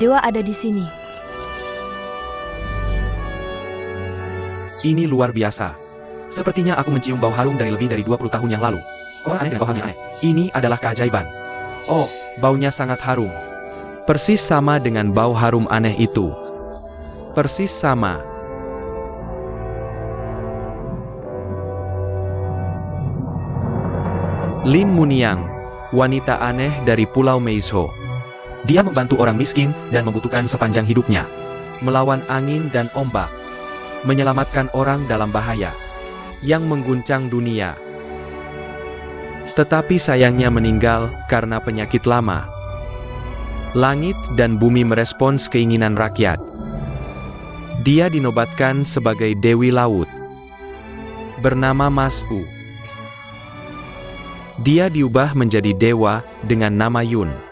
dewa ada di sini. Ini luar biasa. Sepertinya aku mencium bau harum dari lebih dari 20 tahun yang lalu. Oh, aneh dan bau yang aneh. Ini adalah keajaiban. Oh, baunya sangat harum. Persis sama dengan bau harum aneh itu. Persis sama. Lin Muniang, wanita aneh dari Pulau Meizhou. Dia membantu orang miskin dan membutuhkan sepanjang hidupnya. Melawan angin dan ombak. Menyelamatkan orang dalam bahaya. Yang mengguncang dunia. Tetapi sayangnya meninggal karena penyakit lama. Langit dan bumi merespons keinginan rakyat. Dia dinobatkan sebagai Dewi Laut. Bernama Mas U. Dia diubah menjadi dewa dengan nama Yun.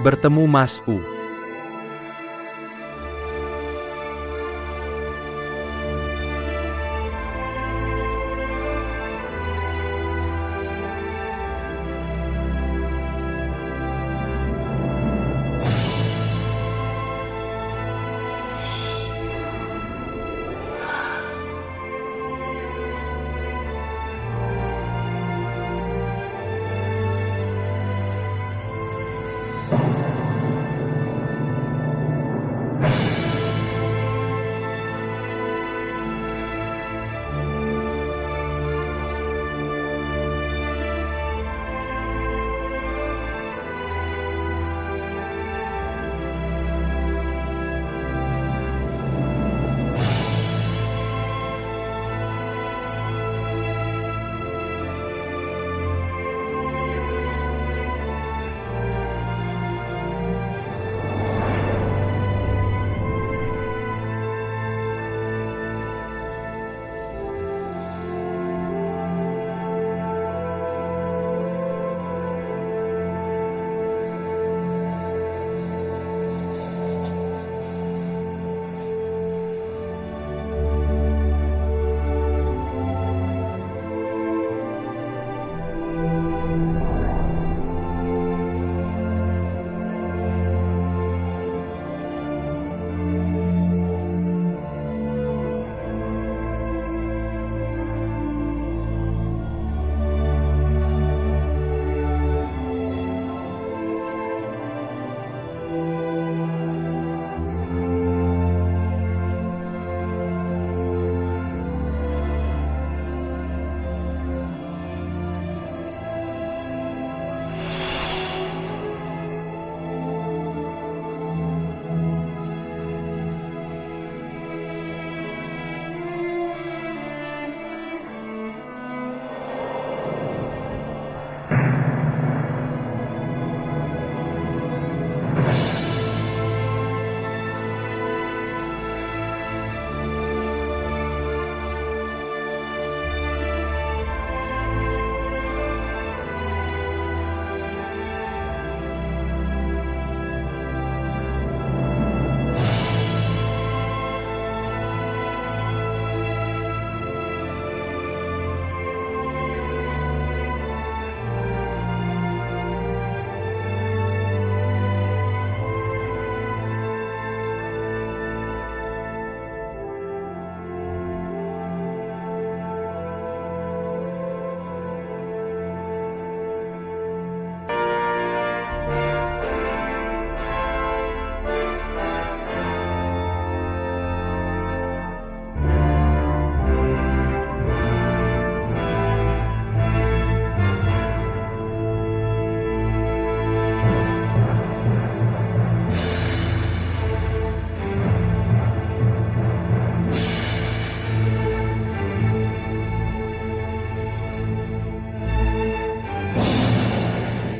Bertemu Mas U.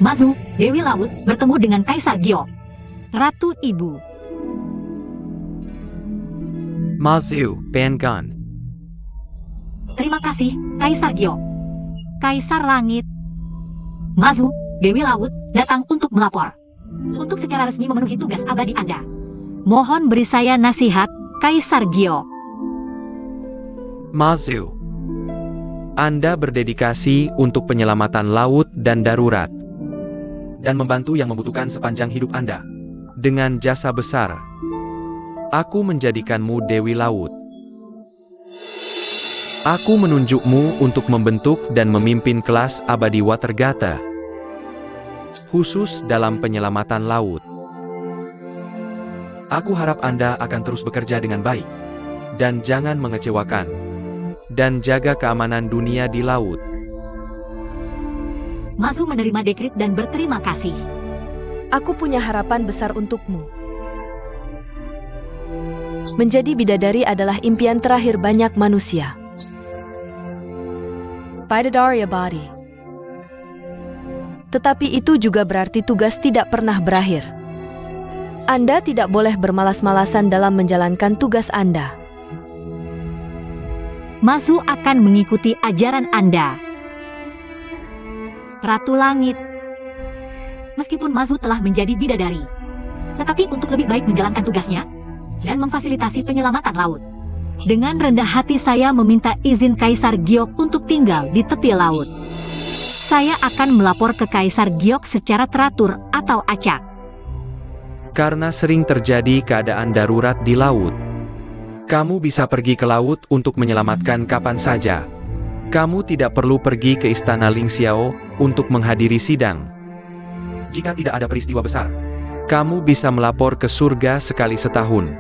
Mazu, Dewi Laut, bertemu dengan Kaisar Gyo. Ratu Ibu. Mazu, Bangun. Terima kasih, Kaisar Gyo. Kaisar Langit. Mazu, Dewi Laut, datang untuk melapor. Untuk secara resmi memenuhi tugas abadi Anda. Mohon beri saya nasihat, Kaisar Gyo. Mazu, Anda berdedikasi untuk penyelamatan laut dan darurat, dan membantu yang membutuhkan sepanjang hidup Anda. Dengan jasa besar, aku menjadikanmu Dewi Laut. Aku menunjukmu untuk membentuk dan memimpin kelas abadi Watergate, khusus dalam penyelamatan laut. Aku harap Anda akan terus bekerja dengan baik, dan jangan mengecewakan, dan jaga keamanan dunia di laut. Mazu menerima dekrit dan berterima kasih. Aku punya harapan besar untukmu. Menjadi bidadari adalah impian terakhir banyak manusia. Bidadari abadi. Tetapi itu juga berarti tugas tidak pernah berakhir. Anda tidak boleh bermalas-malasan dalam menjalankan tugas Anda. Mazu akan mengikuti ajaran Anda. Ratu Langit. Meskipun Mazu telah menjadi bidadari, tetapi untuk lebih baik menjalankan tugasnya dan memfasilitasi penyelamatan laut, dengan rendah hati saya meminta izin Kaisar Giok untuk tinggal di tepi laut. Saya akan melapor ke Kaisar Giok secara teratur atau acak. Karena sering terjadi keadaan darurat di laut, kamu bisa pergi ke laut untuk menyelamatkan kapan saja. Kamu tidak perlu pergi ke Istana Ling Xiao untuk menghadiri sidang. Jika tidak ada peristiwa besar, kamu bisa melapor ke surga sekali setahun.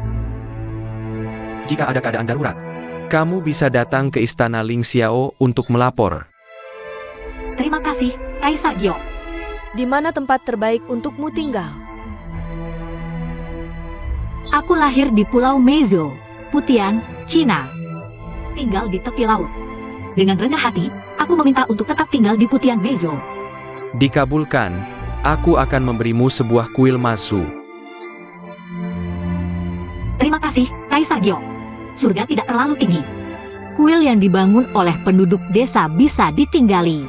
Jika ada keadaan darurat, kamu bisa datang ke Istana Ling Xiao untuk melapor. Terima kasih, Kaisar Giok. Di mana tempat terbaik untukmu tinggal? Aku lahir di Pulau Meizo, Putian, Cina. Tinggal di tepi laut. Dengan rendah hati, aku meminta untuk tetap tinggal di Putian Meizo. Dikabulkan, aku akan memberimu sebuah kuil Mazu. Terima kasih, Kaisar Giok. Surga tidak terlalu tinggi. Kuil yang dibangun oleh penduduk desa bisa ditinggali.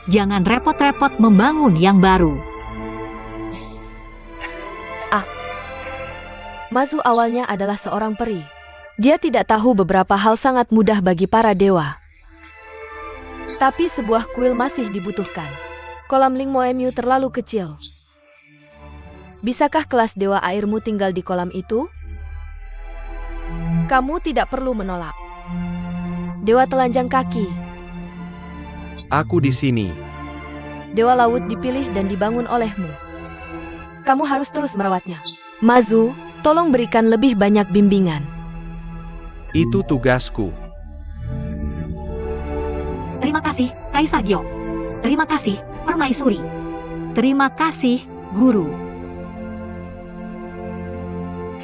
Jangan repot-repot membangun yang baru. Mazu awalnya adalah seorang peri. Dia tidak tahu beberapa hal sangat mudah bagi para dewa. Tapi sebuah kuil masih dibutuhkan. Kolam Ling Moemu terlalu kecil. Bisakah kelas dewa airmu tinggal di kolam itu? Kamu tidak perlu menolak. Dewa telanjang kaki. Aku di sini. Dewa laut dipilih dan dibangun olehmu. Kamu harus terus merawatnya. Mazu, tolong berikan lebih banyak bimbingan. Itu tugasku. Terima kasih, Kaisar Giok. Terima kasih, Permaisuri. Terima kasih, Guru.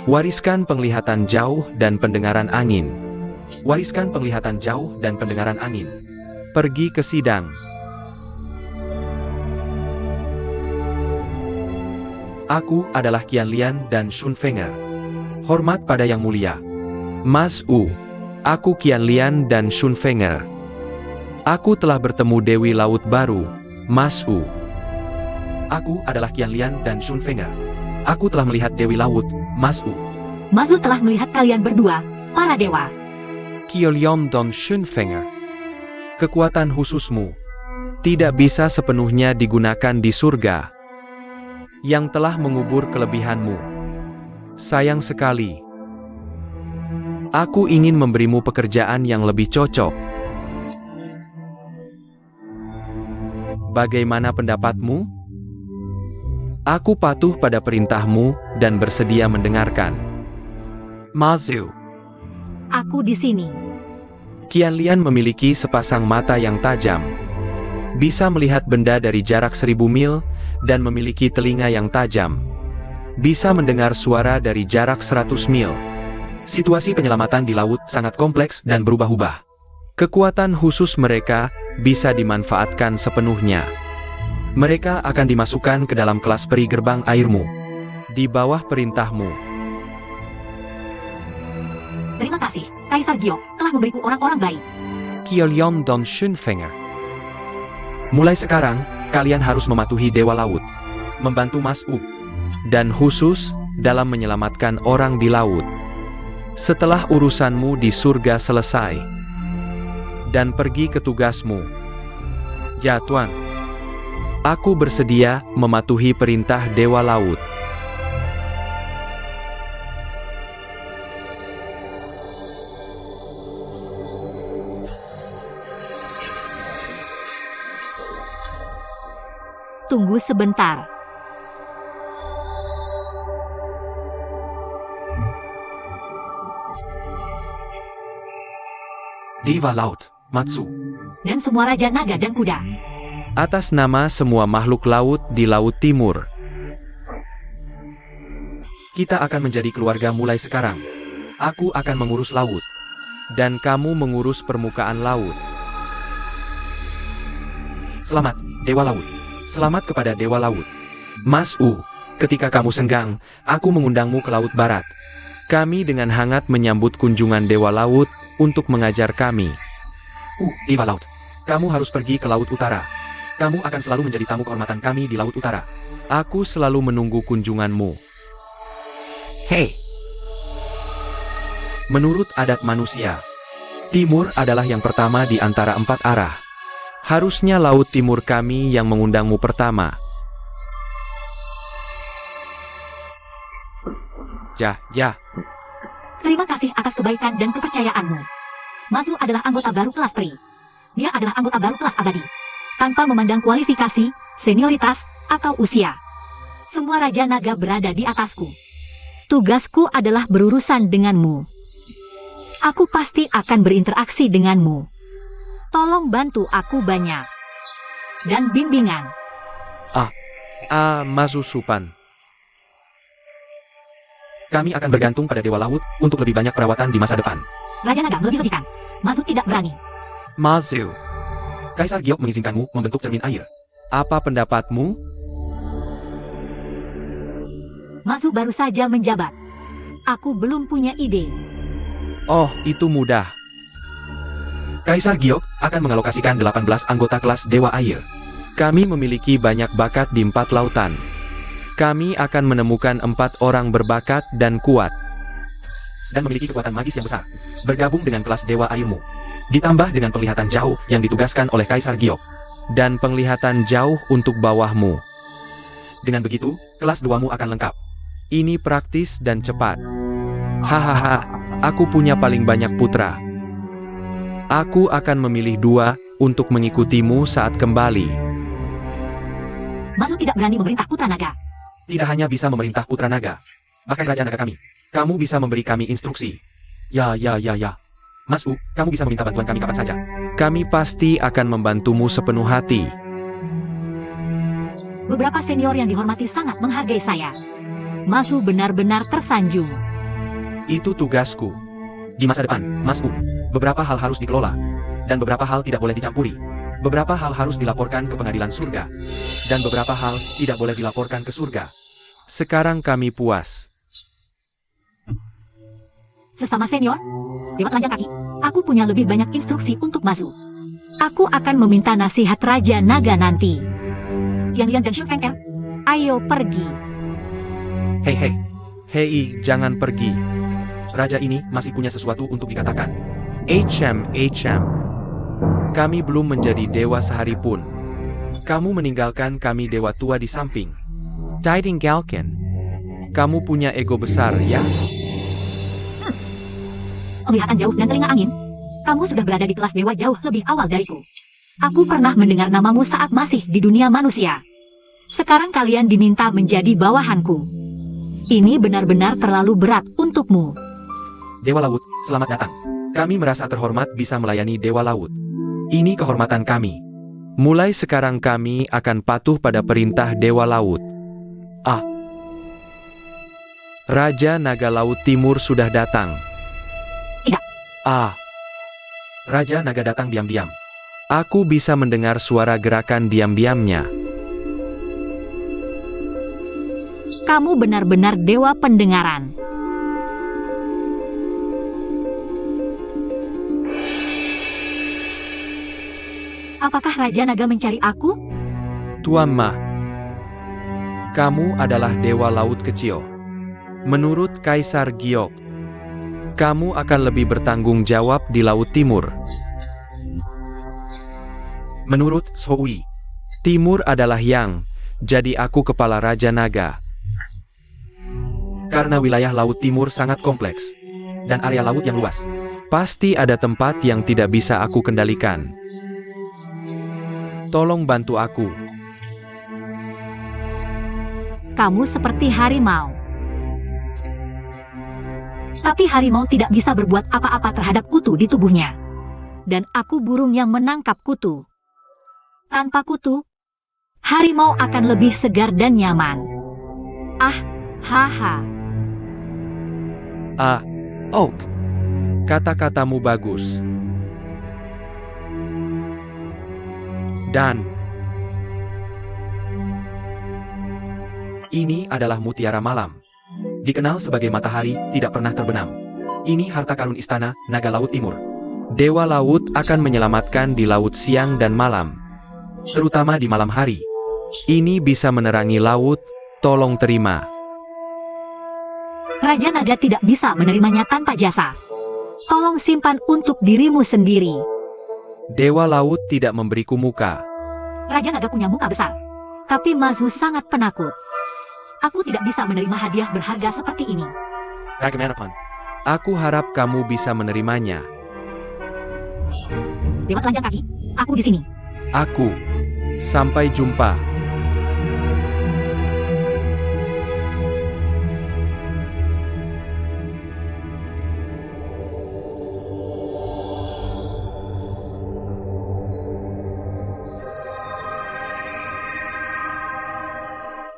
Wariskan penglihatan jauh dan pendengaran angin. Wariskan penglihatan jauh dan pendengaran angin. Pergi ke sidang. Aku adalah Qianlian dan Shun Fenger. Hormat pada Yang Mulia. Mas U. Aku Qianlian dan Shun Fenger. Aku telah bertemu Dewi Laut baru, Mas U. Aku adalah Qianlian dan Shun Fenger. Aku telah melihat Dewi Laut, Mas U. Mazu telah melihat kalian berdua, para dewa. Qioliom Dom Shun Fenger. Kekuatan khususmu tidak bisa sepenuhnya digunakan di surga, yang telah mengubur kelebihanmu. Sayang sekali. Aku ingin memberimu pekerjaan yang lebih cocok. Bagaimana pendapatmu? Aku patuh pada perintahmu dan bersedia mendengarkan. Mazu. Aku di sini. Qianlian memiliki sepasang mata yang tajam. Bisa melihat benda dari jarak 1000 mil dan memiliki telinga yang tajam. Bisa mendengar suara dari jarak 100 mil. Situasi penyelamatan di laut sangat kompleks dan berubah-ubah. Kekuatan khusus mereka bisa dimanfaatkan sepenuhnya. Mereka akan dimasukkan ke dalam kelas peri gerbang airmu, di bawah perintahmu. Kaisar Giok telah memberiku orang-orang baik. Kiolion Don Schönfänger. Mulai sekarang, kalian harus mematuhi Dewa Laut, membantu Mas U, dan khusus dalam menyelamatkan orang di laut. Setelah urusanmu di surga selesai, dan pergi ke tugasmu. Ya Tuan, aku bersedia mematuhi perintah Dewa Laut. Tunggu sebentar. Dewa Laut, Matsu. Dan semua Raja Naga dan Kuda. Atas nama semua makhluk laut di Laut Timur, kita akan menjadi keluarga mulai sekarang. Aku akan mengurus laut, dan kamu mengurus permukaan laut. Selamat, Dewa Laut. Selamat kepada Dewa Laut. Mas U, ketika kamu senggang, aku mengundangmu ke Laut Barat. Kami dengan hangat menyambut kunjungan Dewa Laut untuk mengajar kami. Dewa Laut, kamu harus pergi ke Laut Utara. Kamu akan selalu menjadi tamu kehormatan kami di Laut Utara. Aku selalu menunggu kunjunganmu. Hei! Menurut adat manusia, Timur adalah yang pertama di antara 4 arah. Harusnya Laut Timur kami yang mengundangmu pertama. Ya. Terima kasih atas kebaikan dan kepercayaanmu. Mazu adalah anggota baru kelas Tri. Dia adalah anggota baru kelas abadi. Tanpa memandang kualifikasi, senioritas, atau usia. Semua Raja Naga berada di atasku. Tugasku adalah berurusan denganmu. Aku pasti akan berinteraksi denganmu. Tolong bantu aku banyak. Dan bimbingan. Mazu Supan. Kami akan bergantung pada Dewa Laut untuk lebih banyak perawatan di masa depan. Raja Naga melebih-lebihkan. Mazu tidak berani. Mazu. Kaisar Giok mengizinkanmu membentuk cermin air. Apa pendapatmu? Mazu baru saja menjabat. Aku belum punya ide. Oh, itu mudah. Kaisar Giok akan mengalokasikan 18 anggota kelas Dewa Air. Kami memiliki banyak bakat di 4 lautan. Kami akan menemukan 4 orang berbakat dan kuat. Dan memiliki kekuatan magis yang besar. Bergabung dengan kelas Dewa Airmu. Ditambah dengan penglihatan jauh yang ditugaskan oleh Kaisar Giok. Dan penglihatan jauh untuk bawahmu. Dengan begitu, kelas 2mu akan lengkap. Ini praktis dan cepat. Hahaha, aku punya paling banyak putra. Aku akan memilih 2 untuk mengikutimu saat kembali. Mazu tidak berani memerintah Putra Naga. Tidak hanya bisa memerintah Putra Naga, bahkan Raja Naga kami. Kamu bisa memberi kami instruksi. Ya. Mas U, kamu bisa meminta bantuan kami kapan saja. Kami pasti akan membantumu sepenuh hati. Beberapa senior yang dihormati sangat menghargai saya. Mazu benar-benar tersanjung. Itu tugasku. Di masa depan, Mas U, beberapa hal harus dikelola, dan beberapa hal tidak boleh dicampuri. Beberapa hal harus dilaporkan ke pengadilan surga, dan beberapa hal tidak boleh dilaporkan ke surga. Sekarang kami puas. Sesama senior, lewat telanjang kaki, aku punya lebih banyak instruksi untuk Mazu. Aku akan meminta nasihat Raja Naga nanti. Tianlian dan Shunfeng, ayo pergi. Hei, jangan pergi. Raja ini masih punya sesuatu untuk dikatakan. HM. Kami belum menjadi dewa sehari pun. Kamu meninggalkan kami dewa tua di samping. Tinggalkan. Kamu punya ego besar, ya? Penglihatan jauh dan telinga angin. Kamu sudah berada di kelas dewa jauh lebih awal dariku. Aku pernah mendengar namamu saat masih di dunia manusia. Sekarang kalian diminta menjadi bawahanku. Ini benar-benar terlalu berat untukmu. Dewa Laut, selamat datang. Kami merasa terhormat bisa melayani Dewa Laut. Ini kehormatan kami. Mulai sekarang kami akan patuh pada perintah Dewa Laut. Raja Naga Laut Timur sudah datang. Tidak. Raja Naga datang diam-diam. Aku bisa mendengar suara gerakan diam-diamnya. Kamu benar-benar dewa pendengaran. Apakah Raja Naga mencari aku? Tuan Ma, kamu adalah dewa laut kecil. Menurut Kaisar Giok, kamu akan lebih bertanggung jawab di Laut Timur. Menurut Sowi, Timur adalah Yang, jadi aku kepala Raja Naga. Karena wilayah Laut Timur sangat kompleks, dan area laut yang luas, pasti ada tempat yang tidak bisa aku kendalikan. Tolong bantu aku. Kamu seperti harimau. Tapi harimau tidak bisa berbuat apa-apa terhadap kutu di tubuhnya. Dan aku burung yang menangkap kutu. Tanpa kutu, harimau akan lebih segar dan nyaman. Ah, haha. Oak. Kata-katamu bagus. Dan ini adalah mutiara malam. Dikenal sebagai matahari tidak pernah terbenam. Ini harta karun istana Naga Laut Timur. Dewa Laut akan menyelamatkan di laut siang dan malam, terutama di malam hari. Ini bisa menerangi laut, tolong terima. Raja Naga tidak bisa menerimanya tanpa jasa. Tolong simpan untuk dirimu sendiri. Dewa Laut tidak memberiku muka. Raja Naga punya muka besar. Tapi Mazu sangat penakut. Aku tidak bisa menerima hadiah berharga seperti ini. Bagaimanapun, aku harap kamu bisa menerimanya. Dewa telanjang kaki, aku di sini. Aku. Sampai jumpa.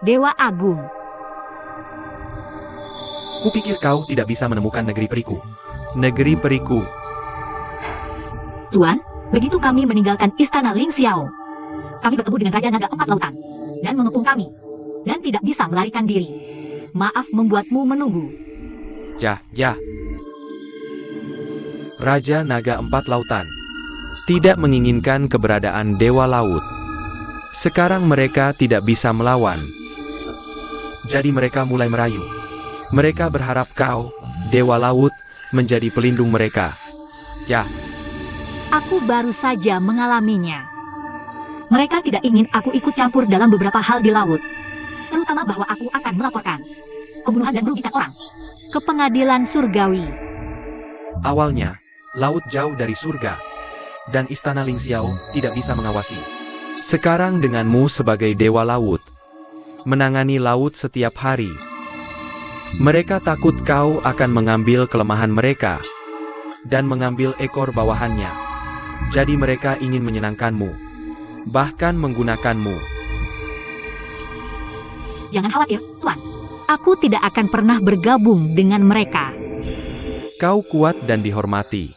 Dewa Agung. Kupikir kau tidak bisa menemukan negeri periku. Negeri periku. Tuan, begitu kami meninggalkan istana Ling Xiao, kami bertemu dengan Raja Naga Empat Lautan, dan mengepung kami, dan tidak bisa melarikan diri. Maaf membuatmu menunggu. Ya. Raja Naga Empat Lautan tidak menginginkan keberadaan Dewa Laut. Sekarang mereka tidak bisa melawan. Jadi mereka mulai merayu. Mereka berharap kau, Dewa Laut, menjadi pelindung mereka. Ya. Aku baru saja mengalaminya. Mereka tidak ingin aku ikut campur dalam beberapa hal di laut. Terutama bahwa aku akan melaporkan pembunuhan dan merugikan orang ke pengadilan surgawi. Awalnya, laut jauh dari surga, dan istana Ling Xiao tidak bisa mengawasi. Sekarang denganmu sebagai Dewa Laut, menangani laut setiap hari. Mereka takut kau akan mengambil kelemahan mereka, dan mengambil ekor bawahannya. Jadi mereka ingin menyenangkanmu, bahkan menggunakanmu. Jangan khawatir, Tuan. Aku tidak akan pernah bergabung dengan mereka. Kau kuat dan dihormati,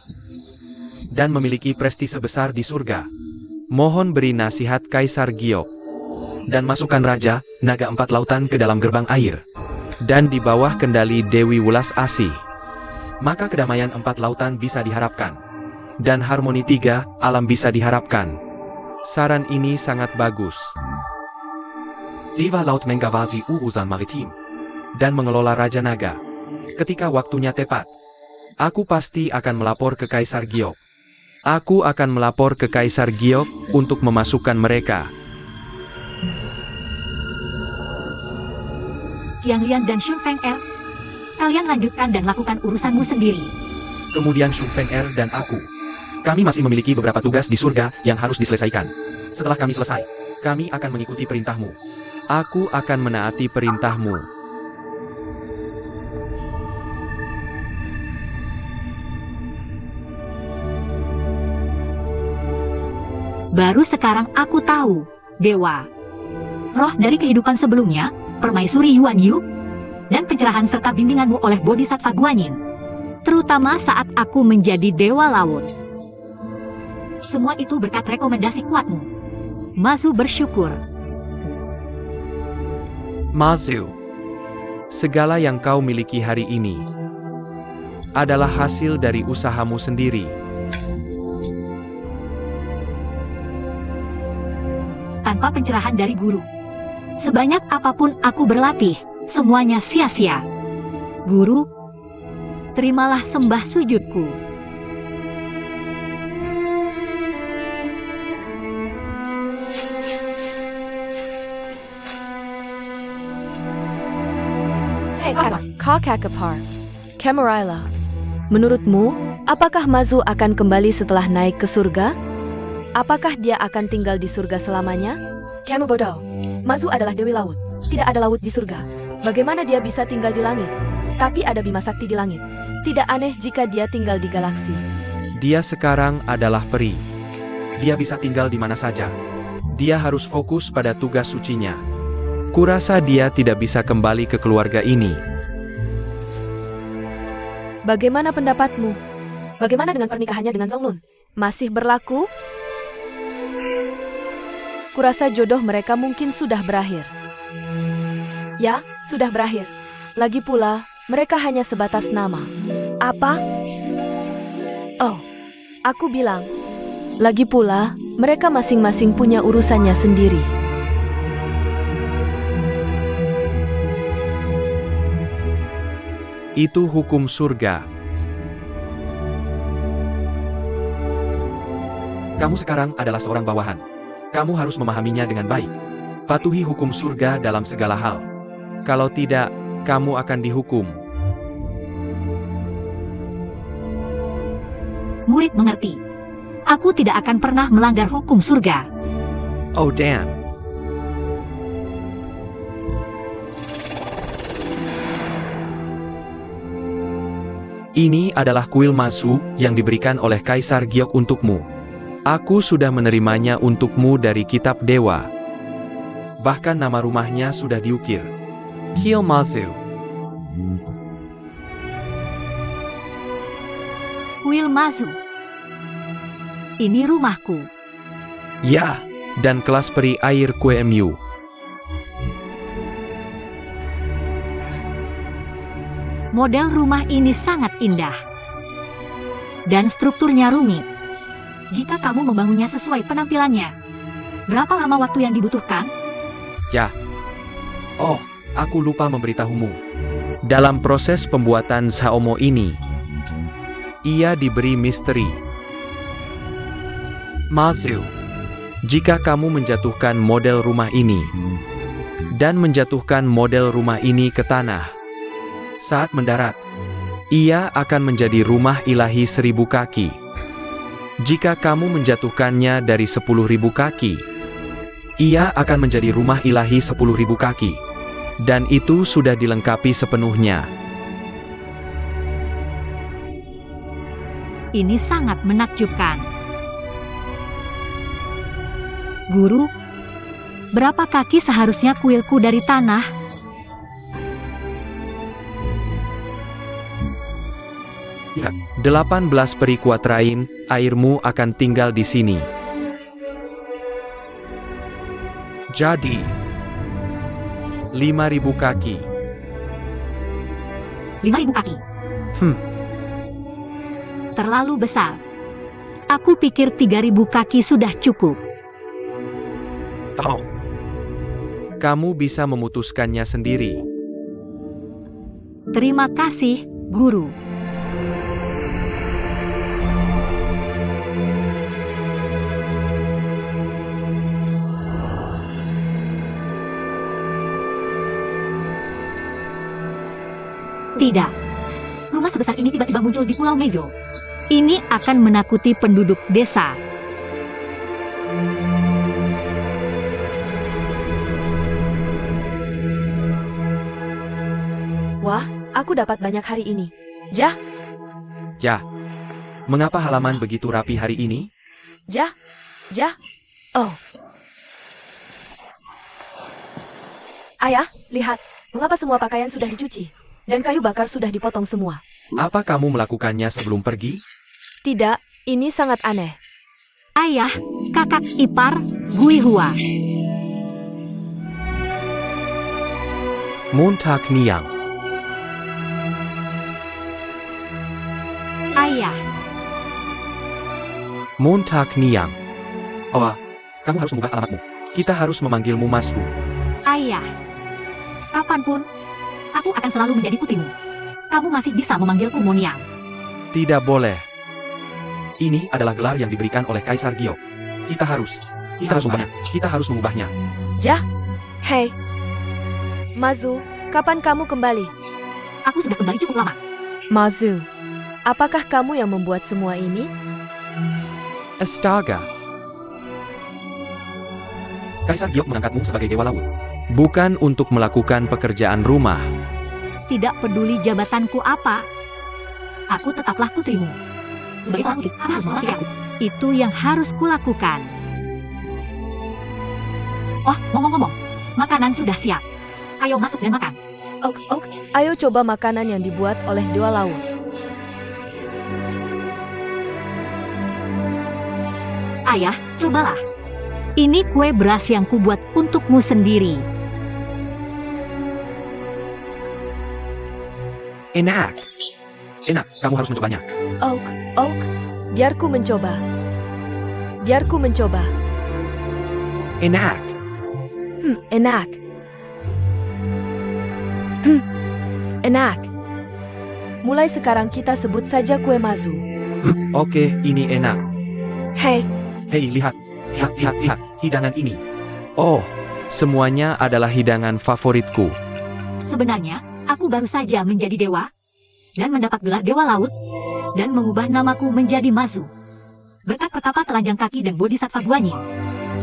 dan memiliki prestise besar di surga. Mohon beri nasihat Kaisar Giok, dan masukkan Raja Naga Empat Lautan ke dalam gerbang air, dan di bawah kendali Dewi Wulas Asih. Maka kedamaian empat lautan bisa diharapkan, dan harmoni tiga alam bisa diharapkan. Saran ini sangat bagus. Dewa Laut mengawasi urusan maritim, dan mengelola Raja Naga. Ketika waktunya tepat, aku pasti akan melapor ke Kaisar Giok. Aku akan melapor ke Kaisar Giok untuk memasukkan mereka. Xiang Lian dan Xun Feng Er, kalian lanjutkan dan lakukan urusanmu sendiri. Kemudian Xu Feng Er dan aku. Kami masih memiliki beberapa tugas di surga yang harus diselesaikan. Setelah kami selesai, kami akan mengikuti perintahmu. Aku akan menaati perintahmu. Baru sekarang aku tahu, Dewa. Roh dari kehidupan sebelumnya, Permaisuri Yuan Yu, dan pencerahan serta bimbinganmu oleh Bodhisattva Guanyin. Terutama saat aku menjadi Dewa Laut. Semua itu berkat rekomendasi kuatmu. Mazu bersyukur. Mazu, segala yang kau miliki hari ini adalah hasil dari usahamu sendiri. tanpa pencerahan dari guru. Sebanyak apapun aku berlatih, semuanya sia-sia. Guru, terimalah sembah sujudku. Kakakapar, Camarilla. Menurutmu, apakah Mazu akan kembali setelah naik ke surga? Apakah dia akan tinggal di surga selamanya? Kamu bodoh. Mazu adalah Dewi Laut. Tidak ada laut di surga. Bagaimana dia bisa tinggal di langit? Tapi ada Bima Sakti di langit. Tidak aneh jika dia tinggal di galaksi. Dia sekarang adalah peri. Dia bisa tinggal di mana saja. Dia harus fokus pada tugas sucinya. Kurasa dia tidak bisa kembali ke keluarga ini. Bagaimana pendapatmu? Bagaimana dengan pernikahannya dengan Zonglun? Masih berlaku? Kurasa jodoh mereka mungkin sudah berakhir. Ya, sudah berakhir. Lagi pula, mereka hanya sebatas nama. Apa? Oh, aku bilang. Lagi pula, mereka masing-masing punya urusannya sendiri. Itu hukum surga. Kamu sekarang adalah seorang bawahan. Kamu harus memahaminya dengan baik. Patuhi hukum surga dalam segala hal. Kalau tidak, kamu akan dihukum. Murid mengerti. Aku tidak akan pernah melanggar hukum surga. Oh Dan. Ini adalah kuil Mazu yang diberikan oleh Kaisar Giok untukmu. Aku sudah menerimanya untukmu dari kitab dewa. Bahkan nama rumahnya sudah diukir. Kuil Mazu. Kuil Mazu. Ini rumahku. Ya, dan kelas peri air QMU. Model rumah ini sangat indah. Dan strukturnya rumit. Jika kamu membangunnya sesuai penampilannya, berapa lama waktu yang dibutuhkan? Ya. Oh, aku lupa memberitahumu. Dalam proses pembuatan Saomo ini, ia diberi misteri. Mazu, jika kamu menjatuhkan model rumah ini, dan menjatuhkan model rumah ini ke tanah, saat mendarat, ia akan menjadi rumah ilahi 1000 kaki. Jika kamu menjatuhkannya dari 10.000 kaki, ia akan menjadi rumah ilahi 10.000 kaki. Dan itu sudah dilengkapi sepenuhnya. Ini sangat menakjubkan. Guru, berapa kaki seharusnya kuilku dari tanah? Ya, 18 peri kuatrain, airmu akan tinggal di sini. Jadi, 5.000 kaki. 5.000 kaki. Hmm. Terlalu besar. Aku pikir 3.000 kaki sudah cukup. Oh. Kamu bisa memutuskannya sendiri. Terima kasih, Guru. Tidak. Rumah sebesar ini tiba-tiba muncul di Pulau Mezo. Ini akan menakuti penduduk desa. Wah, aku dapat banyak hari ini. Jah, Ya. Mengapa halaman begitu rapi hari ini? jah. Oh. Ayah, lihat. Mengapa semua pakaian sudah dicuci? Dan kayu bakar sudah dipotong semua. Apa kamu melakukannya sebelum pergi? Tidak, ini sangat aneh. Ayah, kakak ipar, Gui Hua. Montak Niang. Ayah, Montak Niang. Oh, kamu harus mengubah alamatmu. Kita harus memanggilmu Masku. Ayah, kapanpun, aku akan selalu menjadi putrimu. Kamu masih bisa memanggilku Moniang. Tidak boleh. Ini adalah gelar yang diberikan oleh Kaisar Giok. Kita harus mengubahnya. Kita harus mengubahnya. Jah? Hei. Mazu, kapan kamu kembali? Aku sudah kembali cukup lama. Mazu, apakah kamu yang membuat semua ini? Astaga. Kaisar Giok mengangkatmu sebagai Dewa Laut. Bukan untuk melakukan pekerjaan rumah. Tidak peduli jabatanku apa, aku tetaplah putrimu. Sebagai seorang putri, kamu harus menghormati aku. Itu yang harus kulakukan. Oh, ngomong-ngomong, makanan sudah siap. Ayo masuk dan makan. Ayo coba makanan yang dibuat oleh Dewa Laut. Ayah, cobalah. Ini kue beras yang kubuat untukmu sendiri. Enak. Enak, kamu harus mencobanya. Oak, biarku mencoba. Enak. Enak. Enak. Mulai sekarang kita sebut saja kue Mazu. Oke, ini enak. Hei, Hei, lihat. Lihat, hidangan ini. Oh, semuanya adalah hidangan favoritku. Sebenarnya, aku baru saja menjadi dewa, dan mendapat gelar Dewa Laut, dan mengubah namaku menjadi Mazu. Berkat pertapa telanjang kaki dan bodhisattva Guanyin,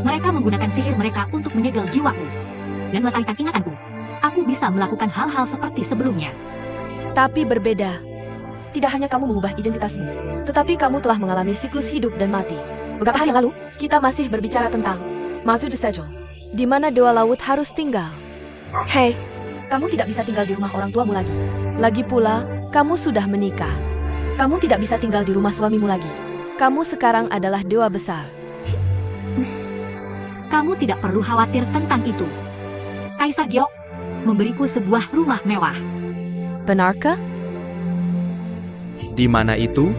mereka menggunakan sihir mereka untuk menyegel jiwaku, dan melestarikan ingatanku. Aku bisa melakukan hal-hal seperti sebelumnya. tapi berbeda. Tidak hanya kamu mengubah identitasmu, tetapi kamu telah mengalami siklus hidup dan mati. Beberapa hari yang lalu, kita masih berbicara tentang Mazu de Sejo, di mana Dewa Laut harus tinggal. Hei, kamu tidak bisa tinggal di rumah orang tuamu lagi. Lagi pula, kamu sudah menikah. Kamu tidak bisa tinggal di rumah suamimu lagi. Kamu sekarang adalah dewa besar. Kamu tidak perlu khawatir tentang itu. Kaisar Giok memberiku sebuah rumah mewah. Benarkah? Di mana itu?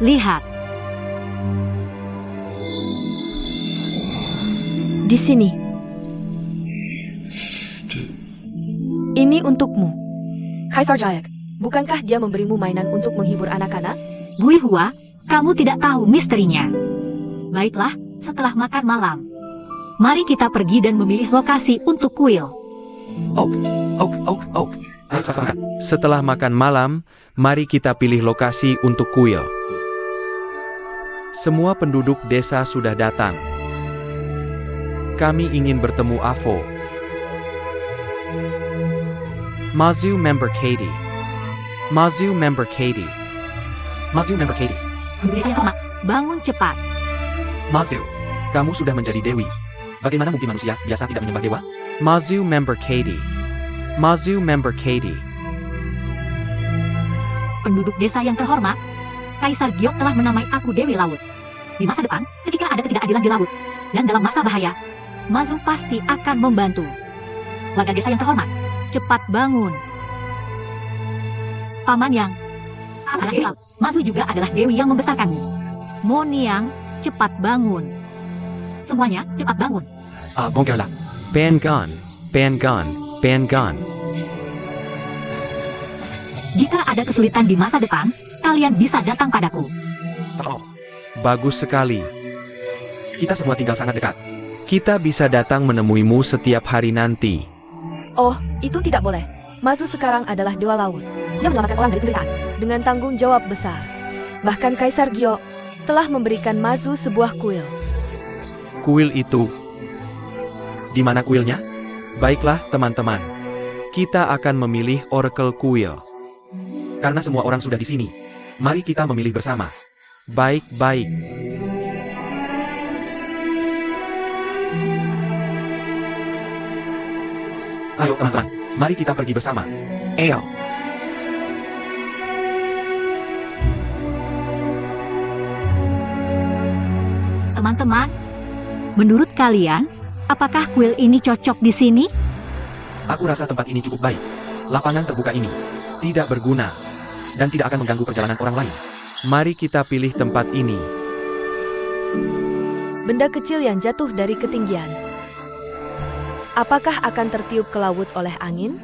Lihat, Di sini. Ini untukmu. Kaisar Jayak, bukankah dia memberimu mainan untuk menghibur anak-anak? Gui Hua, kamu tidak tahu misterinya. Baiklah, setelah makan malam, mari kita pergi dan memilih lokasi untuk kuil. Ok. Setelah makan malam, mari kita pilih lokasi untuk kuil. Semua penduduk desa sudah datang. Kami ingin bertemu Avo. Mazu member Katie. Penduduk yang hormat, bangun cepat. Mazu, kamu sudah menjadi dewi. Bagaimana mungkin manusia biasa tidak menyembah dewa? Mazu member Katie. Penduduk desa yang terhormat, Kaisar Giok telah menamai aku Dewi Laut. Di masa depan, ketika ada ketidakadilan di laut, dan dalam masa bahaya, Mazu pasti akan membantu. Warga desa yang terhormat, cepat bangun. Paman Yang adalah Dewi Laut. Mazu juga adalah Dewi yang membesarkanmu. Moniang, cepat bangun. Semuanya, cepat bangun. Bongkarlah. Ban gun. Jika ada kesulitan di masa depan, kalian bisa datang padaku. Oh, bagus sekali. Kita semua tinggal sangat dekat. Kita bisa datang menemuimu setiap hari nanti. Oh, itu tidak boleh. Mazu sekarang adalah Dewa Laut. Dia menyelamatkan orang dari penderitaan dengan tanggung jawab besar. Bahkan Kaisar Giok telah memberikan Mazu sebuah kuil. Kuil itu. Di mana kuilnya? Baiklah, teman-teman. Kita akan memilih Oracle Kuil. Karena semua orang sudah di sini. Mari kita memilih bersama. Baik-baik. Ayo teman-teman, mari kita pergi bersama. Ayo. Teman-teman, menurut kalian, apakah kuil ini cocok di sini? Aku rasa tempat ini cukup baik. Lapangan terbuka ini tidak berguna dan tidak akan mengganggu perjalanan orang lain. Mari kita pilih tempat ini. benda kecil yang jatuh dari ketinggian. Apakah akan tertiup ke laut oleh angin?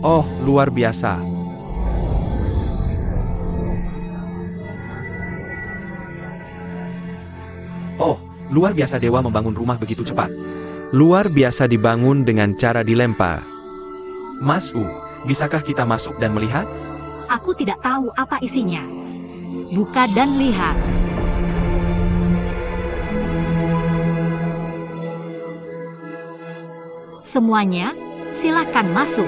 Oh, luar biasa. Oh, luar biasa dewa membangun rumah begitu cepat. Luar biasa dibangun dengan cara dilempar. Mas U, bisakah kita masuk dan melihat? Aku tidak tahu apa isinya. Buka dan lihat. Semuanya, silakan masuk.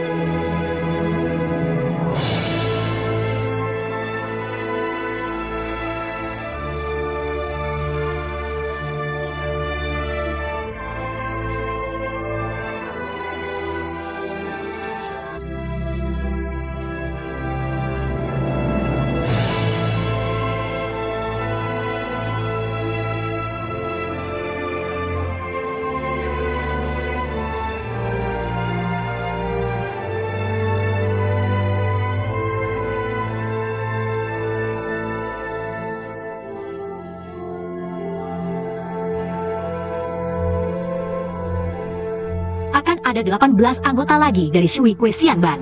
Akan ada 18 anggota lagi dari Shui Kue Xianban.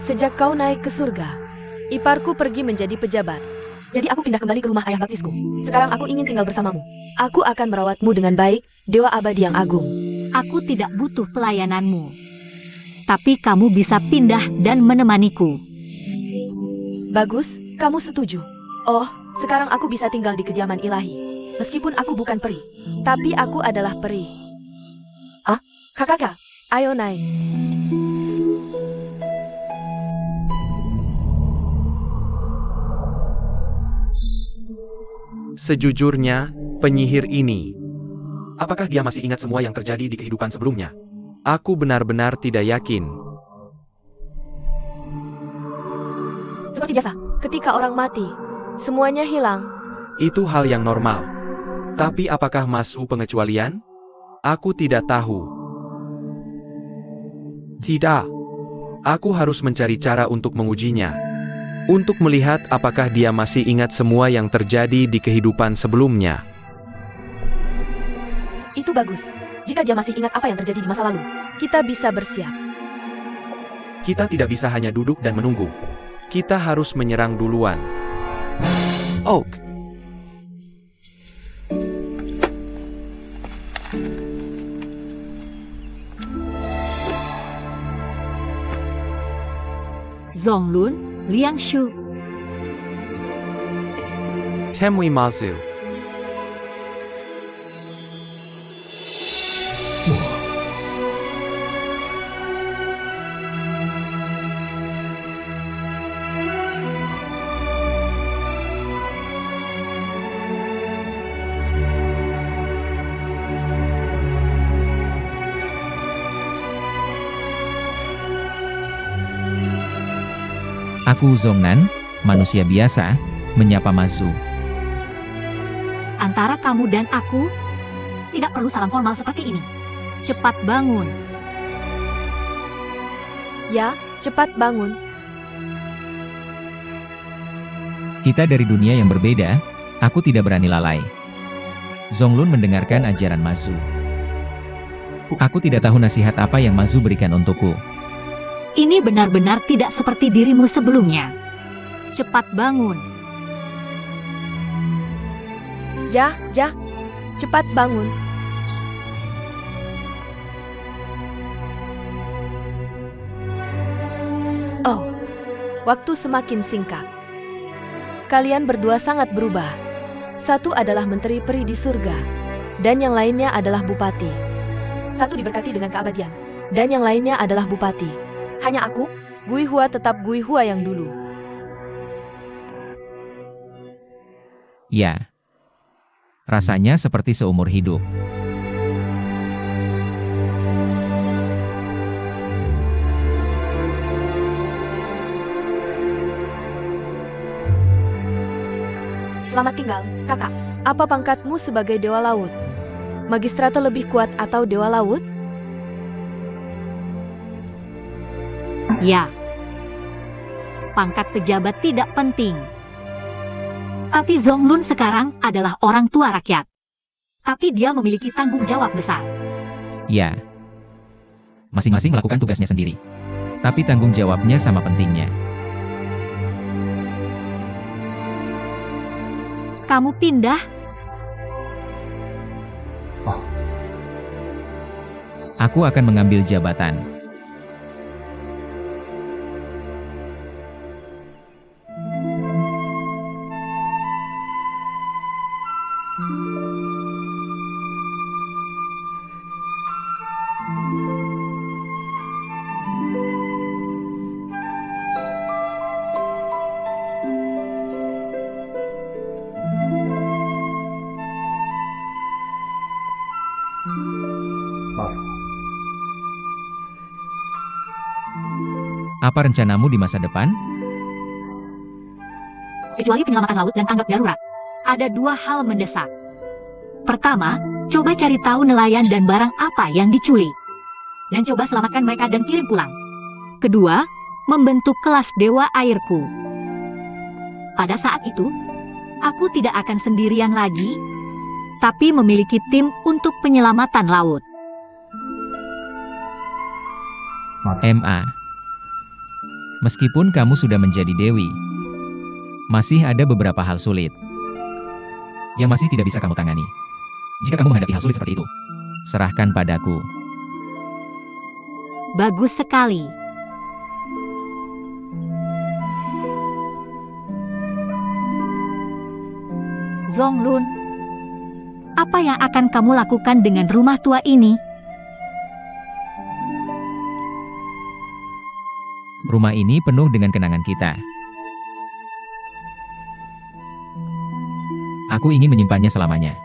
Sejak kau naik ke surga, iparku pergi menjadi pejabat. Jadi aku pindah kembali ke rumah ayah baptisku. Sekarang aku ingin tinggal bersamamu. Aku akan merawatmu dengan baik, Dewa Abadi yang agung. Aku tidak butuh pelayananmu. Tapi kamu bisa pindah dan menemaniku. Bagus, kamu setuju. Oh, sekarang aku bisa tinggal di kediaman ilahi. Meskipun aku bukan peri, tapi aku adalah peri. Ah, kakak, ayo naik. Sejujurnya, penyihir ini, apakah dia masih ingat semua yang terjadi di kehidupan sebelumnya? Aku benar-benar tidak yakin. Seperti biasa, ketika orang mati, semuanya hilang. Itu hal yang normal. Tapi apakah masuk pengecualian? Aku tidak tahu. Tidak. Aku harus mencari cara untuk mengujinya. Untuk melihat apakah dia masih ingat semua yang terjadi di kehidupan sebelumnya. Itu bagus. Jika dia masih ingat apa yang terjadi di masa lalu, kita bisa bersiap. Kita tidak bisa hanya duduk dan menunggu. Kita harus menyerang duluan. Oak. Zonglun, Liang Shu. Temui Mazu. Aku Zongnan, manusia biasa, menyapa Mazu. Antara kamu dan aku, tidak perlu salam formal seperti ini. Cepat bangun. Ya, cepat bangun. Kita dari dunia yang berbeda, aku tidak berani lalai. Zonglun mendengarkan ajaran Mazu. Aku tidak tahu nasihat apa yang Mazu berikan untukku. Ini benar-benar tidak seperti dirimu sebelumnya. Cepat bangun. Ja, cepat bangun. Oh, waktu semakin singkat. Kalian berdua sangat berubah. Satu adalah menteri peri di surga, dan yang lainnya adalah bupati. Satu diberkati dengan keabadian, dan yang lainnya adalah bupati. Hanya aku, Gui Hua tetap Gui Hua yang dulu. Ya. Rasanya seperti seumur hidup. Selamat tinggal, kakak. Apa pangkatmu sebagai Dewa Laut? Magistrate lebih kuat atau Dewa Laut? Ya. Pangkat pejabat tidak penting. Tapi Zonglun sekarang adalah orang tua rakyat. Tapi dia memiliki tanggung jawab besar. Ya. Masing-masing melakukan tugasnya sendiri. Tapi tanggung jawabnya sama pentingnya. Kamu pindah? Aku akan mengambil jabatan. Apa rencanamu di masa depan? Kecuali penyelamatan laut dan tanggap darurat. Ada dua hal mendesak. Pertama, coba cari tahu nelayan dan barang apa yang diculik. Dan coba selamatkan mereka dan kirim pulang. Kedua, membentuk kelas dewa airku. Pada saat itu, aku tidak akan sendirian lagi, tapi memiliki tim untuk penyelamatan laut. MA. Meskipun kamu sudah menjadi dewi, masih ada beberapa hal sulit yang masih tidak bisa kamu tangani. Jika kamu menghadapi hal sulit seperti itu, serahkan padaku. Bagus sekali. Zonglun, apa yang akan kamu lakukan dengan rumah tua ini? Rumah ini penuh dengan kenangan kita. Aku ingin menyimpannya selamanya.